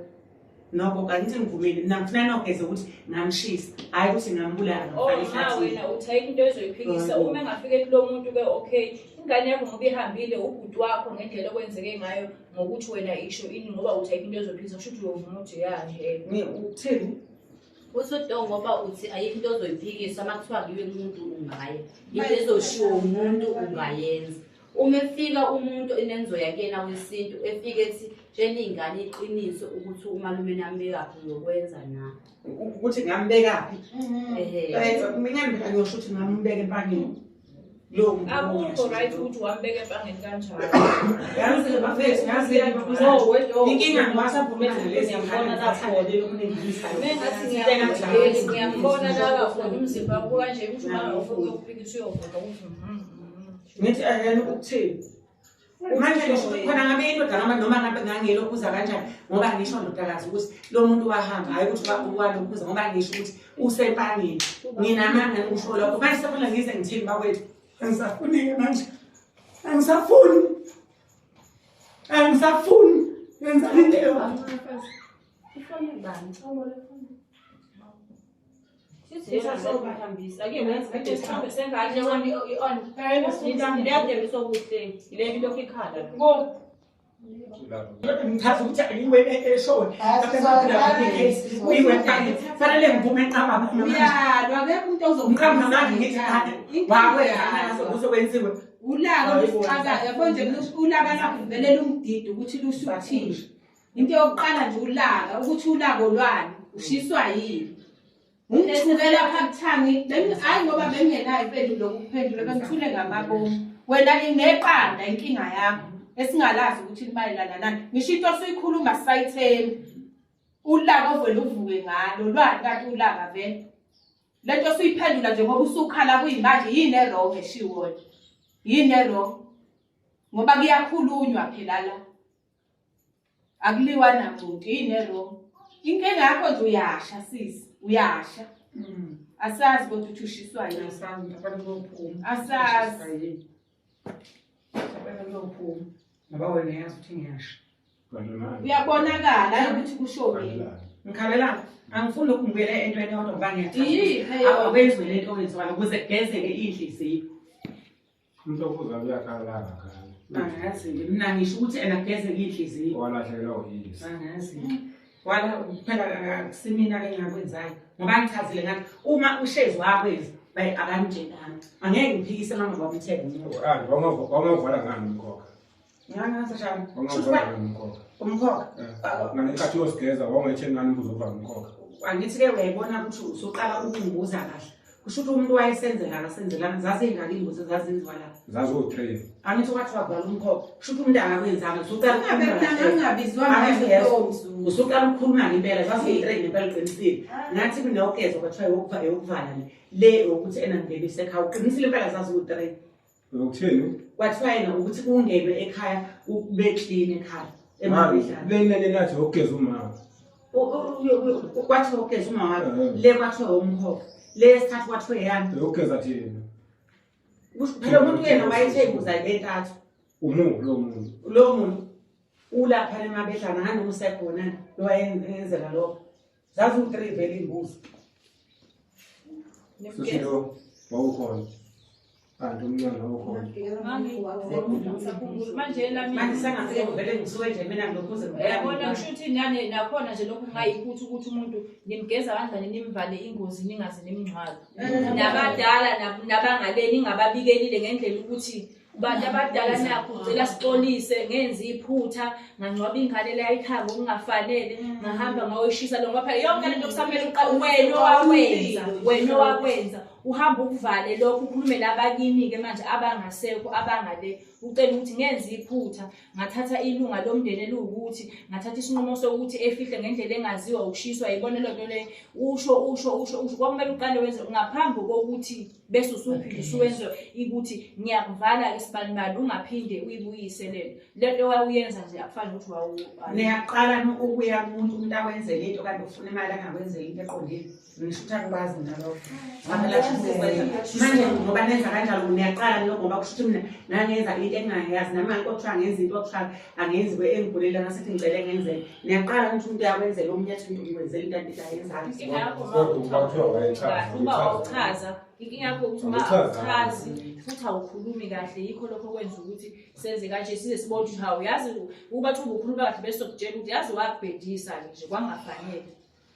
noko kanti ngivumile mina ngifuna nogeze ukuthi ngamshisa hayi ukuthi ngambulala ngifake ehlathini. Wena uthayike into ezoyiphikisa uma engafike kulo muntu ke okay ingane yakho ngoba ihambile ubhuti wakho ngendlela okwenzeke ngayo ngokuthi wena isho ini ngoba uthayike into ezoyiphikisa kusho ukuthi uyovuma ukuthi yahe Uthini? Usodwa ngoba uthi ayikho into ozoyiphikisa makuthiwa ngiwe umuntu ungaye. Into ezoshiwo umuntu ungayenza. Uma efika umuntu enenzo yakena wesintu efike ethi njeningane iqiniso ukuthi umalume nami bekaphi ngokwenza na. Ukuthi ngambekaphi? Mina ngiyosho ukuthi ngambeka empangeni. Lo muntu. akukho right ukuthi wambeke empangeni kanjalo. Yazi bafethu yazi inkinga ngiwasaphumela lezi ngibona zathande lokunengisa. Mengathi ngiyambona la khona umzimba wakho kanje ukuthi uma ufuna ukuphikisa uyovuka uthi Ngithi ayena ukuthini? Manje ngisho khona ngabe indoda noma ngabe ngangelokhuza kanjani ngoba ngisho ndodakazi ukuthi lo muntu wahamba hayi ukuthi walokhuza ngoba ngisho ukuthi usempangeni. Mina manje ngisho lokho manje sekufanele ngize ngithini bakwethu. Angisafuni manje. Angisafuni. Yenza into Ifone bani? sisasokubahambisa ake wenza into esikhambe sengane wami on ngiyade bisokuhle ile into ikhala ngo ngithatha ukuthi angiwene eshoni fanele ngivume enqaba uyalwa ke umuntu umqamba manje ngithi uzokwenziwe ulaka lusixaka yabo nje ulaka lakuvelela umdidi ukuthi lusuthile into yokuqala nje ulaka ukuthi ulako lwani ushiswa yini Ungithukela phakathani hayi ngoba bengenayo impendulo lokuphendula bengithule ngamabomu wena ineqanda inkinga yakho esingalazi ukuthi limayelana nani ngisho into osuyikhuluma sayithembi ulaka ovela uvuke ngalo lwani kanti ulaka vele lento osuyiphendula nje ngoba usukhala kuyimanje yini errong eshiwo yini errong ngoba kuyakhulunywa phela la akuliwa namuntu yini errong inkinga yakho nje uyasha sisi uyasha asazi ukuthi uthishiswa yini asazi ngaphandle kokuphuma asazi ngaphandle kokuphuma ngoba wena yazi ukuthi ngiyasha uyabonakala ukuthi kusho yini ngikhalela angifuni ukungibuyela entweni kodwa ngoba ngiyathanda awenziwe lento owenziwayo ukuze kugezeke inhliziyo umuntu okuza uyakhala ngakhala angazi mina ngisho ukuthi enagezeke inhliziyo walahlekelwa uyise angazi wala phela kusimina ke ngakwenzayo ngoba ngichazile ngathi uma ushezi wakwenza bayi abanjenami angeke ngiphikise manje ngoba umthetho wamavala ngani umkhokha ngangathi njani wamavala ngani umkhokha ngangenkathi yosigeza wangayitheni ngani ubuzovala umkhokha angithi ke uyayibona ukuthi usuqala ukungibuza kahle kusho ukuthi umuntu wayesenzela akasenzelanga zaseyingaki imbuzi zazenziwa lapha zazo-3 angithi kwathiwa vala umkhokha kusho ukuthi umuntu angakwenzanga usuqala ukukhuluma ngempela zaziyi-3 ngempela uqinisile ngathi kunokeza kwathiwa yokuvala le ukuthi ena ngibeke isekhaya uqinisile impela zaziwu-3 ukuthini kwathiwa yena ukuthi kungenwe ekhaya kube clean ekhaya emabedlana le nathi yokugeza umama kwathiwa ukugeza umama le kwathiwa umkhokha le sikhathi kwathiwa eyami yokugeza thina phela umuntu yena wayethe ibuza bentathu lo muntu ulapha emabedlana nganoma usekhona lo wayenzela lokho zaziwu-3 vele imbuzi sisilo wawukhona kanti umntwana wawukhona manje sengafike vele ngisuke nje mina ngilokhuze uyabona kusho ukuthi nakhona nje lokhu kungayiphutha ukuthi umuntu nimgeza kanjani nimvale ingozi ningaze nimngcwabe nabadala nabangaleni ningababikelile ngendlela ukuthi bantu abadala niyakhucela sixolise ngenza iphutha ngangcwaba ingane leyo ekhaya ngokungafanele ngahamba ngayoshisa lo ngoba phela yonke lento kusamele wena owakwenza uhamba ukuvale lokho ukhulume nabakini-ke manje abangasekho abangale ucela ukuthi ngenza iphutha ngathatha ilunga lomndeni eluwukuthi ngathatha isinqumo sokuthi efihle ngendlela engaziwa ukushiswa yibona loo nto leyo usho kwakumele uqale wenze ngaphambi kokuthi bese usuphinde usuwenze ukuthi ngiyakuvala-ke sibalimali ungaphinde uyibuyise lento wawuyenza nje akufani ukuthi niyaqala ukuya kumuntu umuntu awenze lento kanti ufuna imali angakwenzela into eqondile ngisho ukuthi akwazi nalokho manje ngoba nenza kanjalo niyaqala lokho ngoba kusho ukuthi mina ngangenza into engingayazi namanje kothiwa ngenza into okuthiwa angenziwe engigulela ngasithi ngicele ngenzele niyaqala ukuthi umuntu uyakwenzela omunye athi umuntu ngikwenzela into anti ayenzayo uma awuchaza inkinga yakho ukuthi uma awuchazi futhi awukhulumi kahle yikho lokho kwenza ukuthi senze kanje size sibone ukuthi hawu yazi ukubathi ubukhuluma kahle bese sokutshela ukuthi yazi wakubhedisa nje kwangafanele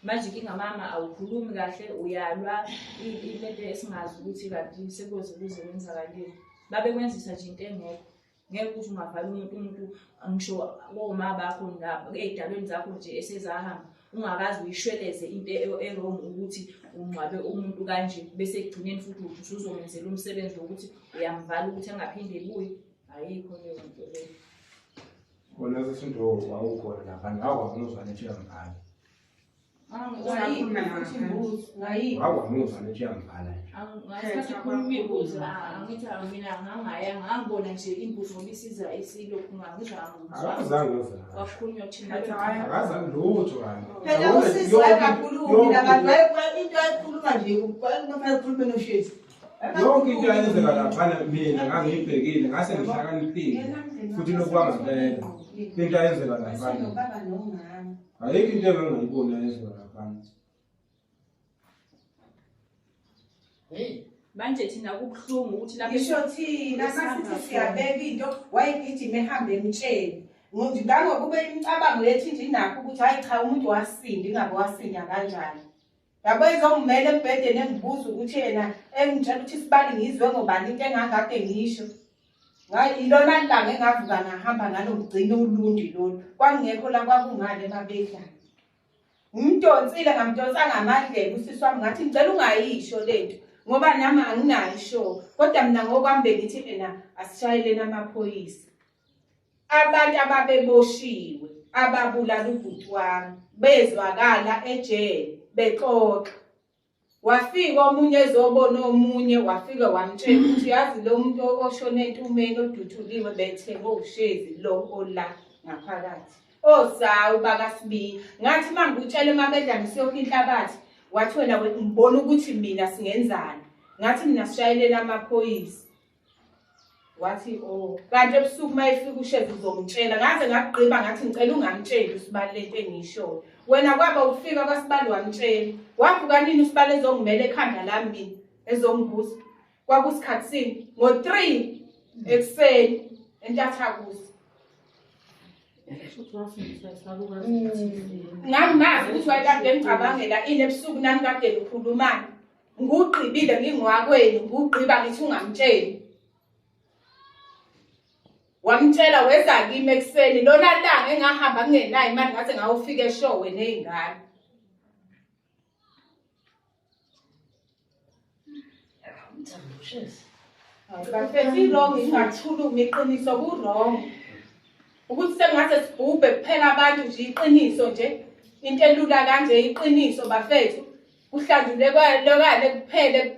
manje inkinga mama awukhulumi kahle uyalwa ilento esingazi ukuthi kanti sekuze kuze kwenzakaleni babekwenzisa nje into engekho ngeke ukuthi ungavali umuntu angisho woma bakho ey'dalweni zakho nje esezahamba ungakazi uyishweleze into erong ukuthi ungcwabe umuntu kanje bese ekugcineni futhi usuzomenzela umsebenzi wokuthi uyamvala ukuthi angaphinde ebuye ayikho leyo nto leyo wona sesinto wawukhona lapha ngawamuzwa nje yangibhala wawamuzwa nje yangibhala ngasikhathi ukhuluma imbuzi angithi mina ngangibona nje imbuzi ngoba isiza isilokhu wakhulunywa akazange lutho phela usisiwe kakhulu mina bantu into ayikhuluma nje kufanele ukhulume noshezi yonke into ayenzeka laphana mina ngangiyibhekile ngase ngihlakaniphile futhi lokwangempela into ayenzeka laphana ayikho into engangiyibona ayenzeka laphana manje thina kubuhlungu ukuthi lapho ngisho thina masithi siyabeka into wayegijima ehambe emtsheni ngangokube imicabango yethu nje inakho ukuthi hayi cha umuntu wasinda ingabe wasinda kanjani yabo izongimela embhedeni engibuza ukuthi yena engitshela ukuthi sibali ngizwe ngobani into engangade ngisho ilona langa engavuka ngahamba ngalo ngigcina ulundi lolu kwangekho la kwakungale emabedlana ngimdonsile ngamdonsa ngamadlebe usisi wami ngathi ngicela ungayisho lento ngoba nami anginayisho kodwa mina ngokwami bengithi mina asishayeleni amaphoyisa abantu ababeboshiwe ababulala ubhuti wami bezwakala ejele bexoxa wafika omunye ezobona omunye wafika wamtshela ukuthi yazi lo muntu oshone entumeni oduthuliwe bethenga ushezi lo ola ngaphakathi osawu bakasibi ngathi mangutshela emabedlana siyokho inhlabathi wathi wena ngibona ukuthi mina singenzani ngathi mina sishayeleni amaphoyisa wathi kanti ebusuku mayefika ushezi uzomtshela ngaze ngakugqiba ngathi ngicela ungamtsheli usibali lento engishoyo wena kwaba ufika kwaSibali wamtshela wavuka nini uSibali ezongimela ekhanda lami mina ezongibuza kwakusikhathi sini ngo3 ekseni entathakusa ngangimazi ukuthi wayekade ngicabangela ini ebusuku nami kade ngikhulumana ngugqibile ngingwakweni ngugqiba ngithi ungamtsheli wamtshela weza kimi ekseni lona langa engahamba kungenayo imali ngathi ngawufika eshowe nezingane bafethi wrong ingathuluma iqiniso ku wrong ukuthi sengathi sibhubhe kuphela abantu nje iqiniso nje into elula kanje iqiniso bafethu kuhlanzulekale kuphele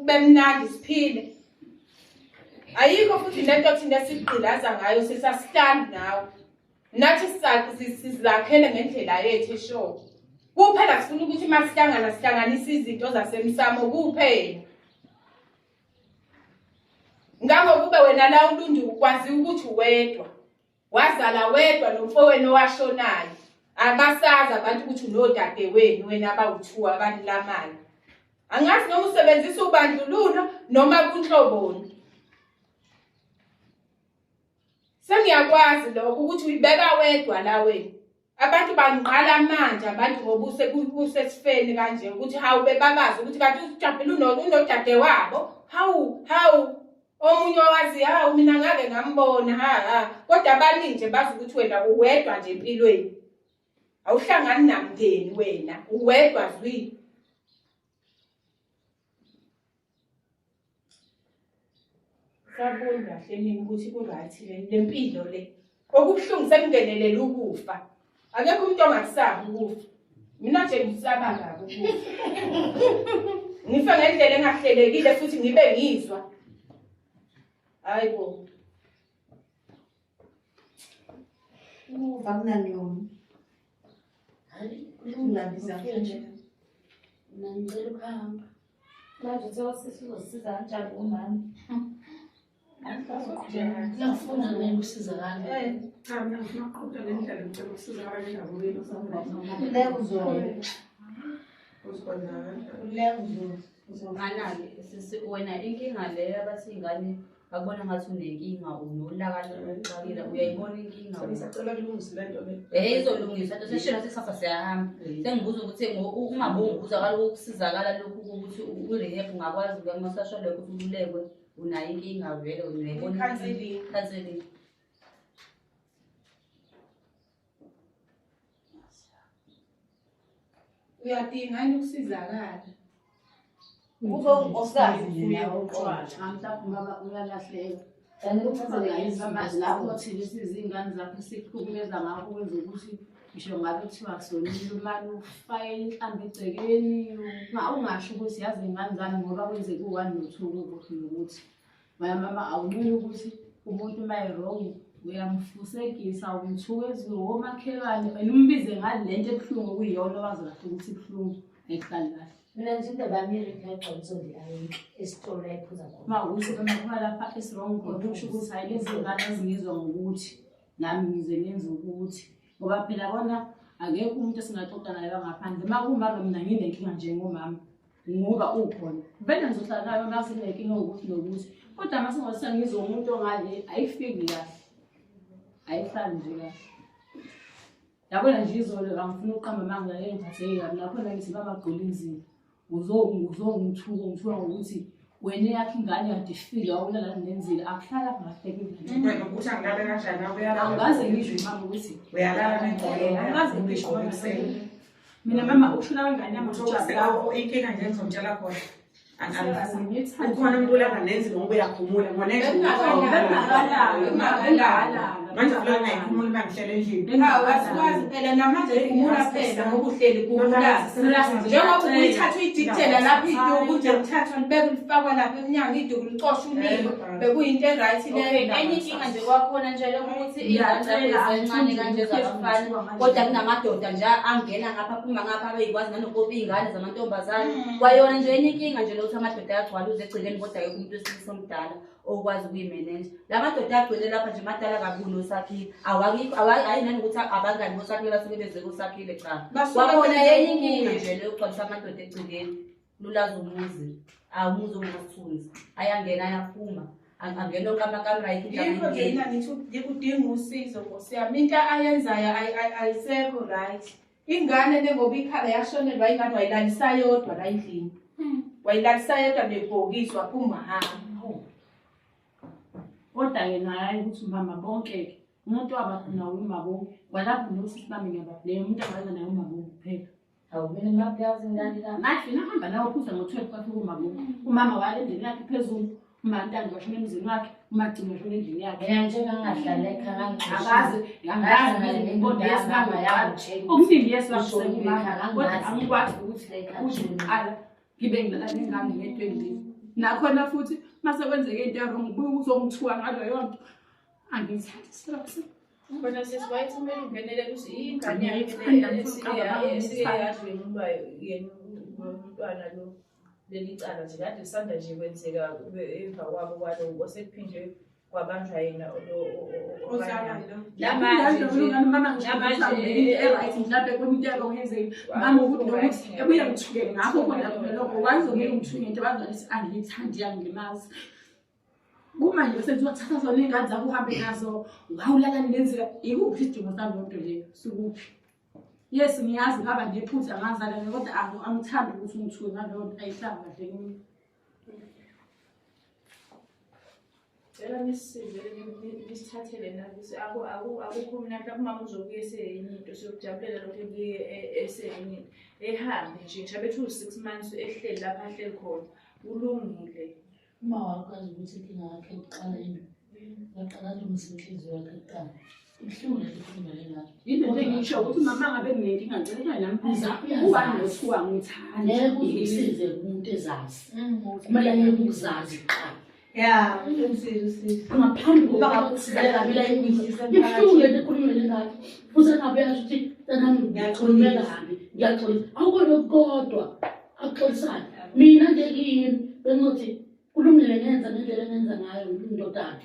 bemnandi siphile ayikho futhi lento thina sigqilaza ngayo sisasihlandi nawe nathi sizakhele ngendlela yethu eshoyo kuphela sifuna ukuthi masihlangana sihlanganise izinto zasemsamo kuphela ngakho wena la uLundi ukwazi ukuthi wedwa wazala wedwa nomfowenu owashonayo abasazi abantu ukuthi unodade wenu wena abawu2 abanilamali angazi noma usebenzisa ubandlululo noma kunhloboni sengiyakwazi lokho ukuthi uyibeka wedwa la wena abantu bangiqala manje abantu ngoba usesifeni kanje ukuthi hawu bebabazi ukuthi kanti uJabhile unodade wabo hawu Omunye owazi hawu mina ngake ngambona kodwa abaningi nje bazi ukuthi wena uwedwa nje empilweni. Awuhlangani namndeni wena, uwedwa zwi. Sabona kahle mina ukuthi ku-right le mpilo le. Okubuhlungu sekungenelela ukufa. Akekho umuntu ongasabi ukufa. Mina nje ngisaba ngabo ukufa. Ngife ngendlela engahlelekile futhi ngibe ngizwa. Hayibo. Uva kunani yona? Hayi, Ungabiza nje. ngicela ukuhamba. Manje sizosiza kanjani umama? Ngiyafuna mina ukusizakala. Cha, mina ngifuna ukuqoqa le ndlela ngicela ukusiza abanye endabukwini Uleke uzona. uzibona Uleke uzona. Anake wena inkinga leyo abathi ingane bakubona ngathi unenkinga unolaka lokuxakile uyayibona inkinga wena. Ngisacela kulungisa le nto le. Izolungiswa nto seshilo sesihamba siyahamba. Sengibuza ukuthi ungabongi ukuzakala ukusizakala lokhu ukuthi u-rehab ungakwazi ukuyamasasholo ukuthi ululekwe unayo inkinga vele uyayibona Counseling. Uyadinga yini ukusizakala? Uzosazi yena Mhlawumbe ubaba uyalahleka. Kanti kuchaza Amazwi lapho thina izingane zakho sikuhlukumeza ngakho kwenza ukuthi ngisho ngabe kuthiwa kusonile umane ufayele inhlambi egcekeni ungasho ukuthi yazi ingane zami ngoba kwenzeka u-1 no-2 ukuthi nokuthi mama awunqeni ukuthi umuntu uma e-wrong uyamfusekisa umthukezi womakhelwane wena umbize ngale lento ebuhlungu okuyiyona wazi kahle ukuthi ibuhlungu ehlali kahle. mina nje indaba yami irephetha ngizoli ayike esitolo ephuza khona. Uma ukuthi bemakhona lapha esi-wrong khona kusho ukuthi hayi lezi ngane ezingizwa ngokuthi nami ngize ngenze ukuthi ngoba phela bona akekho umuntu esingaxoxa naye ngaphandle uma kumalo mina nginenkinga njengomama ngoba ukhona vele ngizohlala nayo uma sinenkinga ukuthi nokuthi kodwa uma singase ngizwe umuntu ongale ayifiki kahle ayihlali nje kahle. Yabona nje izolo angifuna uqamba manga engiphatheke kabi nakhona ngithi babagqola inzima ngithuka ngokuthi wena yakho ingane yade ifile wawulala nenzile akuhlala kahle kimi. Wena ukuthi angilale kanjani uyalala. Angaze ngisho mama ukuthi Uyalala nengqondo. angaze ngisho mina mama ushula wengane yami Ukusho inkinga nje ngizomtshela khona. Ukhona umuntu olapha nenzile ngoba uyakhumula manje vele ngayikhumula uma ngihlele endlini. Hawu asikwazi phela namanje ukhumula phela ngoba uhleli kuwulazi. Njengoba uyithatha uyidictela lapha iduku nje uthathwa libeke lifakwa lapha emnyango iduku licosha uliwe bekuyinto e-right leyo. enye inkinga nje kwakhona nje lokuthi iy'ngane zakho ezincane kanje zabafana kodwa kunamadoda nje angena ngapha phuma ngapha abeyikwazi nanokuba iy'ngane zamantombazane kwayona nje enye inkinga nje lokuthi amadoda ayagcwala uze egcekeni kodwa akekho umuntu wesilisa omdala okwazi ukuyimeneja. La madoda agcwele lapha nje madala kabi nosakhile hayi nanokuthi abangani bosakhile basuke beze kosakhile cha kwakhona enye inkinga nje leyo kugcwalisa amadoda egcekeni lulazi umuzi umuzi ongasithunzi ayangena ayaphuma angena onke amakamera Yikho nje mina ngithi kudinga usizo Nkosi yami. Into ayenzayo ayisekho right. Ingane nengoba ikhaya yashonelwa ingane wayilalisa yodwa la endlini. Wayilalisa yodwa nebhokisi waphuma hamba. kodwa-ke naye ukuthi mama bonke umuntu wabakhona umabonke walapho nosisi bami ngiyababhleya umuntu angaza naye umabonke kuphela. Hawu mina ngiyazi ngani la. Nathi nahamba nawe uphuza ngo-12 kwafika umabonke umama wale endlini yakhe phezulu umantandi washona emzini wakhe umagcini washona endlini yakhe. Mina nje ngangahlala ekhaya Akazi okuningi yesibakusekumama kodwa angikwazi ukuthi uqala ngibe ngilala nengane nge-20 nakhona futhi mase kwenzeke into yarong ubuye uzongithuka ngalo yonto angiyithathi stress. Kodwa sesiwayithi kumele ungenele ukuthi ingane yakhe yena umntwana lo leli cala nje kade lisanda nje kwenzeka emva kwabo kwaloko osekuphinde kwabanjwa yena ebuye ngithuke ngakho khona lokho wazomele ngithuke into bazalithi angiyithandi yangilimaza kumanje besenziwa thatha zona iy'ngane zakho uhambe nazo ngawulala nenzeka ikuphi isidingo sami lonto leyo sikuphi. Yes ngiyazi ngaba ngephutha ngazalana kodwa angithandi ukuthi ngithuke ngaleyo nto ayihlanga kahle kimi. ngicela nisisize nisithathele nathi akukho mnandi umama uzobuye eseyinye into siyokujabulela lokho ebuye eseyinye into ehambe nje ngishabe 6 months ehleli lapha ahleli khona ulungile. Uma wakwazi ukuthi inkinga yakhe iqala yini yaqala umsinhliziyo yakhe iqala ihlule likhulumele ngayo into engisho ukuthi mama ngabe nginenkinga ngicela namphisa ubani nothiwa ngithanda ngeke uzisize umuntu ezazi kumele yena ukuzazi qala Ya, usizo. ngaphambi kokuba ngakusizela bila ihlule likhulumele ngayo futhi ngabe yazi ukuthi tanami ngiyaxolelana ngiyaxolisa awukho kodwa akuxolisana mina nje yini benothi kulungile ngenza ngendlela engenza ngayo indodana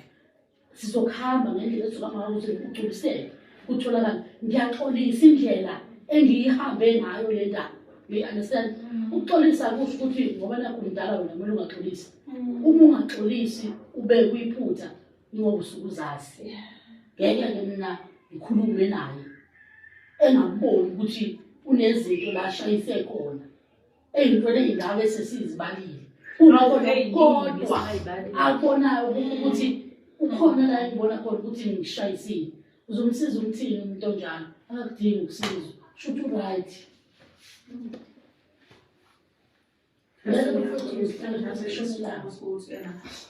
sizokhamba ngendlela esuka ngayo ukuthi ugculiseke kutholakala ngiyaxolisa indlela engiyihambe ngayo le ndaba you understand ukuxolisa kusho ukuthi ngoba nakho umdala wena kumele ungaxolisi uma ungaxolisi ube kuyiphutha ngoba usukuzazi ngeke ke mina ngikhulume naye engaboni ukuthi unezinto la shayise khona eyintweni ey'ndawo esesizibalile kodwa akubonayo ukuthi ukhona la engibona khona ukuthi ngishayisile uzomsiza umthini umuntu onjalo akakudingi ukusizwa shoot right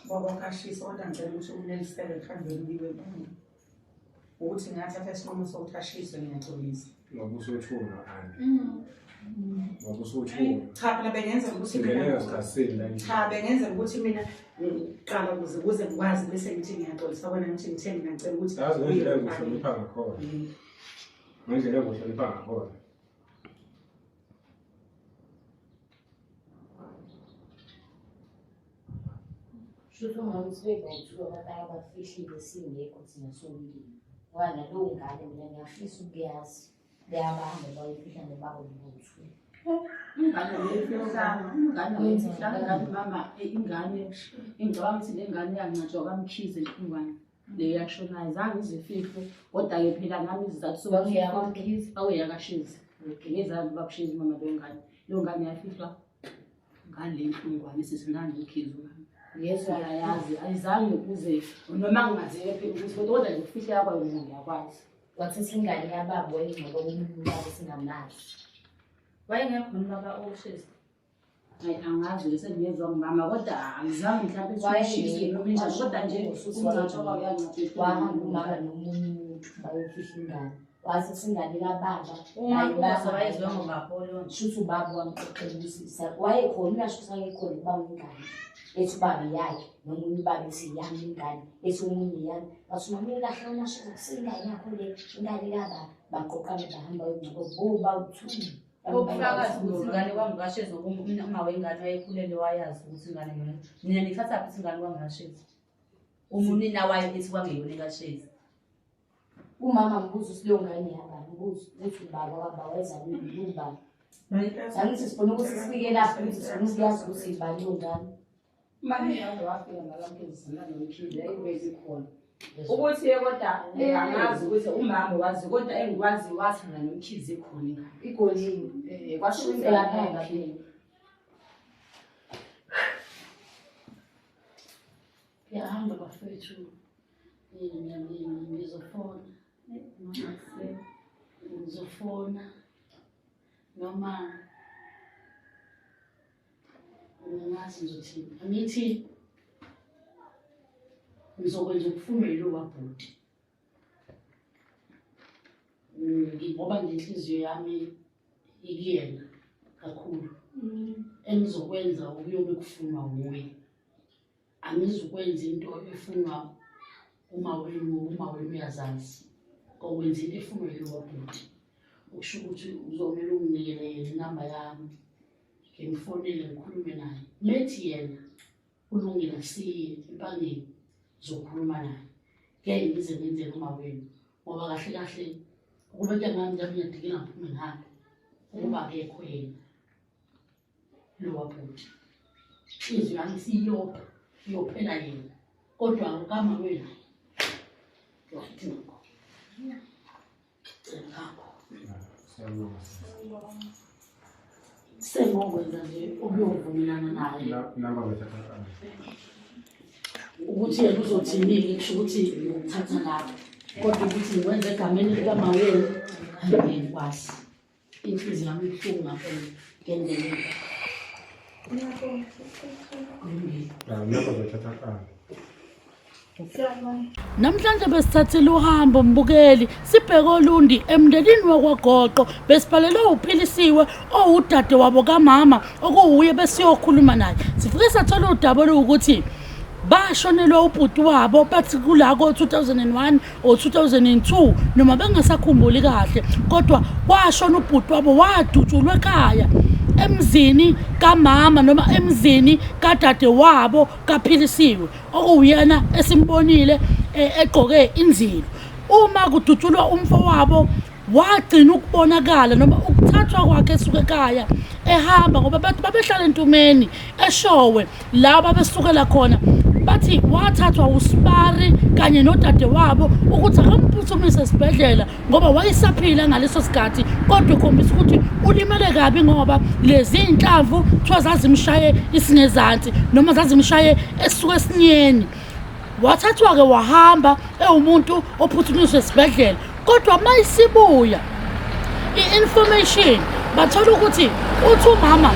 Baba kashisa kodwa ngicela ukuthi unelisele phambili liwe ukuthi ngathatha isinqumo sokuthi ashiswe ngiyaxolisa. Ngoba usothula andi. Ngoba usothula. Cha phela bengenzela ukuthi Ngeke sikasini la. cha bengenzela ukuthi mina ngiqala ukuze ngikwazi bese ngithi ngiyaxolisa wena ngithi ngitheni ngicela ukuthi Yazi ngendlela engihlonipha ngakhona. Ngendlela engihlonipha ngakhona. Shuthu ngokuthi bengayithuka abantu abafihlile singekho thina sobili. Wena lowo ngane mina ngiyafisa ukuyazi. Beyabamba bayifihla nebabo lutho. ingane ingane mama ingane ingicabanga ukuthi le ngane yanginqatshwa kaMkhize Ntungwane le yashonayo zange izifihlo kodwa-ke phela nami izizathu sokuyakamkhize awuyakashizi ngezange babushizi mama leyo ngane yafihlwa ngale Ntungwane sesinani ukhize ngane yeso ayayazi ayizange kuze noma ngingazeke phela ukuthi kodwa nje ukufihla yakwayo mina ngiyakwazi wathatha ingane yababo wayingcobo umuntu babo singamazi. Wayengekho baba oshisa. Hayi angazi sengiyezwa ngimama kodwa angizange mhlawumbe sishise noma njani kodwa nje ukungatshoka uyangaphezulu wahamba umama nomunye umuntu bayofihla ingane wathatha ingane kababa Uma wayezwa ngobapolo shuthi ubaba wamxoxelisisa wayekhona uyasho ukuthi ayekhona ubaba ingane ethi ubaba yakhe nomunye ubaba ethi yami ingane ethi omunye yami bathi mamile kahle unasho kusingane yakho le ingane kababa baqoqana bahamba bayongcobo boba uthuli ubufakazi ukuthi ingane kwangashezi uma wengane wayekhulele wayazi ukuthi ingane mina ngithatha phi ingane kwangashezi umunina wayo ethi kwangeyona ekashezi umama mbuzo ukuthi leyo ngane yabani mbuzo uthi ubaba waba weza ubaba angithi sifuna ukuthi sifike lapho ukuthi sifuna ukuyazi ukuthi ibani leyo ngane manje yazo wafika ngakamkhize nomkhize ayibeke khona ukuthi kodwa angazi ukuthi umama wazi kodwa engikwazi wathanda nomkhize khona ingane igolini kwasho lapha ngaphela yahamba bafethu ngizofona noma ngingazi ngizothini angithi ngizokwenza ukufumela wabhuti ngoba ngenhliziyo yami ikuyena kakhulu engizokwenza ukuyobe kufunwa nguye angizukwenza into efunwa uma wenu uyazazi okwenza into efunwa yilo wabhuti ukusho ukuthi uzomele unginikele yena inamba yami ngimfonele ngikhulume naye lethi yena ulungile siye empangeni zokhuluma naye ngeke ngize ngenzele uma wenu ngoba kahle kahle ukuba ngiyangami ngiyadinga ngaphume ngihambe ukuba akekho yena lo wabhuti inhliziyo yami siyopha iyophela yena kodwa ukama wena yodinga sengokwenza nje ukuyovumelana naye Namba bethatha. ukuthi yena uzothini-ke kusho ukuthi ngokuthatha lapho kodwa ukuthi ngikwenze egameni likamawenu angeke ngikwazi inhliziyo yami ibuhlungu ngapho ngendlela namhlanje besithathile uhambo mbukeli sibheke olundi emndenini wakwaGoqo besiphalelwe uphilisiwe owudade wabo kamama okuwuye besiyokhuluma naye sifike sathola udaba lokuthi bashonelwe ubhuti wabo bathi kulako 2001 or 2002 noma bengasakhumbuli kahle kodwa washona ubhuti wabo wadutshulwa ekhaya emzini kamama noma emzini kadade wabo kaphilisiwe okuyena esimbonile egqoke inzilo uma kudutshulwa umfowabo wagcina ukubonakala noma ukuthathwa kwakhe esuka ekhaya ehamba ngoba bathi babehlala entumeni eshowe la babesukela khona bathi wathathwa uSibari kanye nodade wabo ukuthi akamphuthumisa esibhedlela ngoba wayesaphila ngaleso sikhathi kodwa ukhombisa ukuthi ulimele kabi ngoba lezi inhlamvu kuthiwa zazimshaye isingezansi noma zazimshaye esuka esinyeni wathathwa-ke wahamba ewumuntu ophuthumiswa esibhedlela kodwa mayisibuya i-information bathola ukuthi uthi umama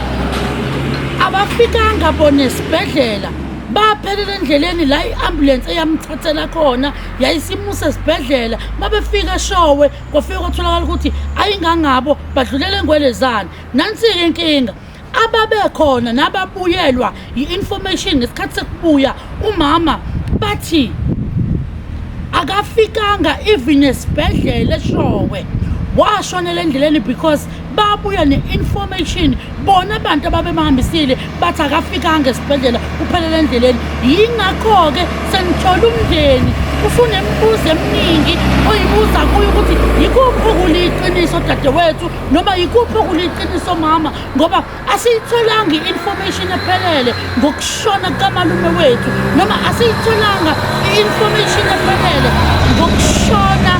abafikanga bona esibhedlela baphelele endleleni la i-ambulance eyamthathela khona yayisimusa esibhedlela babefika eshowe kwafika kwatholakala ukuthi ayingangabo badlulela engwelezana nansi-ke inkinga ababekhona nababuyelwa i-information ngesikhathi sekubuya umama bathi akafikanga even esibhedlela eshowe washonela endleleni because babuya ne-information bona abantu ababemahambisile bathi akafikanga esibhedlela uphelele endleleni yingakho-ke senithola umndeni usunemibuzo eminingi oyibuza kuyo ukuthi yikuphi okuliqiniso dadewethu noma yikuphi okuliqiniso mama ngoba asiyitholanga i-information ephelele ngokushona kukamalume wethu noma asiyitholanga i-information ephelele ngokushona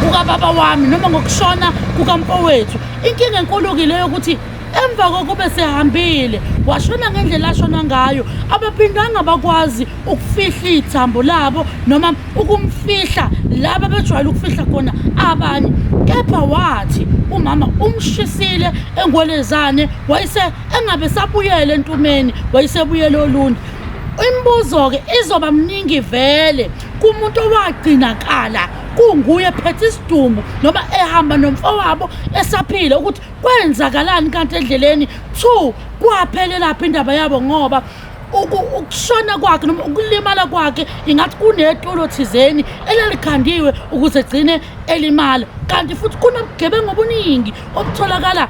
ukababa wami noma ngokushona kukamfowethu inkinga enkulu-ke leyo ukuthi emva kokube sehambile washona ngendlela ashona ngayo abaphindanga bakwazi ukufihla ithambo labo noma ukumfihla laba bejwayele ukufihla khona abanye kepha wathi umama umshisile engwelezane wayise engabe sabuyele entumeni wayisebuyele olundi imibuzo-ke izoba mningi vele kumuntu owagcinakala kunguye phethe isidumbu noma ehamba nomfowabo esaphila ukuthi kwenzakalani kanti endleleni 2 kwaphelelaphi indaba yabo ngoba ukushona kwakhe noma ukulimala kwakhe ingathi kunetulo thizeni elalikhandiwe ukuze gcine elimala kanti futhi kunobugebengu obuningi obutholakala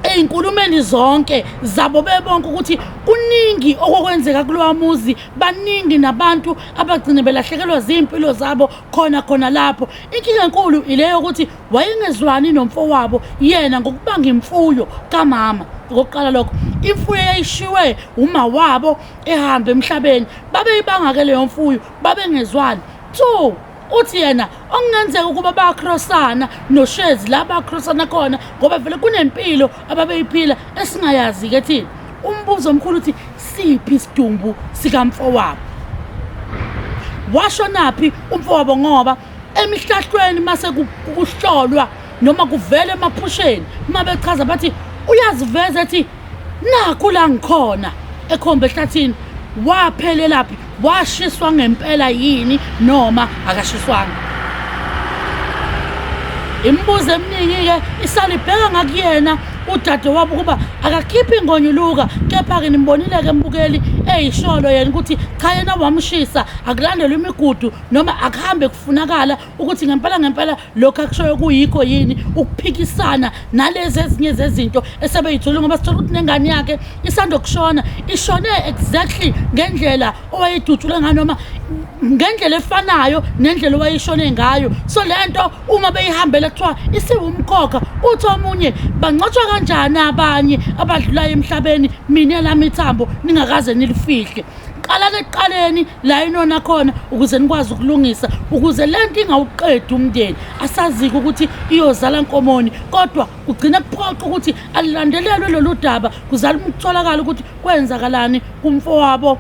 ey'nkulumeni zonke zabo bebonke ukuthi kuningi okwakwenzeka kulowa muzi baningi nabantu abagcine belahlekelwa zimpilo zabo khona lapho inkinga enkulu ileyo ukuthi wayengezwani nomfowabo yena ngokubanga imfuyo kamama ngokuqala lokho imfuyo yayishiwe uma wabo ehamba emhlabeni babeyibanga-ke leyo mfuyo babengezwani 2 uthi yena okungenzeka ukuba bayakhrosana noShezi la bayakhrosana khona ngoba vele kunempilo ababeyiphila esingayazi-ke thina umbuzo omkhulu uthi siphi isidumbu sikamfowabo washonaphi umfowabo ngoba emihlahlweni mase kuhlolwa noma kuvele emaphusheni uma bechaza bathi uyaziveza ethi nakho la ngikhona ekhomba ehlathini waphelelaphi washiswa ngempela yini noma akashiswanga imibuzo eminingi-ke isalibheka ngakuyena udade wabo ukuba akakhiphi ingonyuluka kepha-ke nimbonile-ke mbukeli eyisholo yena ukuthi cha yena wamshisa akulandelwa imigudu noma akuhambe kufunakala ukuthi ngempela lokhu akushoyo kuyikho yini ukuphikisana nalezi ezinye zezinto esebeyithole ngoba sithola ukuthi nengane yakhe isanda kushona ishone exactly ngendlela owayidutshule ngayo noma ngendlela efanayo nendlela owayishone ngayo so lento uma beyihambela kuthiwa isiwumkhokha uthi omunye bangcotshwa kanjani abanye abadlulayo emhlabeni mina lami ithambo ningakaze nilifihle qalane ekuqaleni la inona khona ukuze nikwazi ukulungisa ukuze lento ingawuqedi umndeni asazike ukuthi iyozala nkomoni kodwa kugcina kuphoqa ukuthi alilandelelwe lolu daba kuzala ukutholakala ukuthi kwenzakalani kumfowabo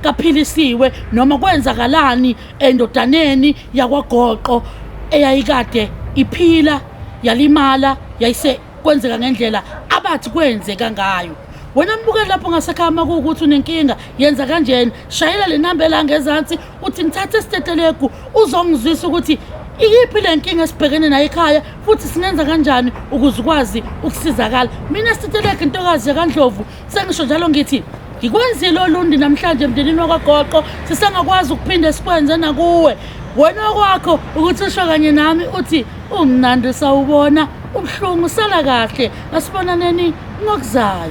kaphilisiwe noma kwenzakalani endodaneni yakwaGoqo eyayikade iphila yalimala yayise kwenzeka ngendlela abathi kwenzeka ngayo. Wena mbukeli lapho ngasekhaya ukuthi unenkinga yenza kanjeni, shayela le namba la ngezansi uthi ngithathe isitetelegu uzongizwisa ukuthi iyiphi le nkinga esibhekene nayo ekhaya futhi singenza kanjani ukuze ukwazi ukusizakala. Mina sitetelegu intokazi yaKaNdlovu sengisho njalo ngithi ngikwenzile olundi namhlanje emndenini wakwaGoqo sisengakwazi ukuphinda sikwenze nakuwe. Wena kwakho ukuthi usho kanye nami uthi umnandi sawubona ubuhlungu sala kahle asibonaneni ngokuzayo.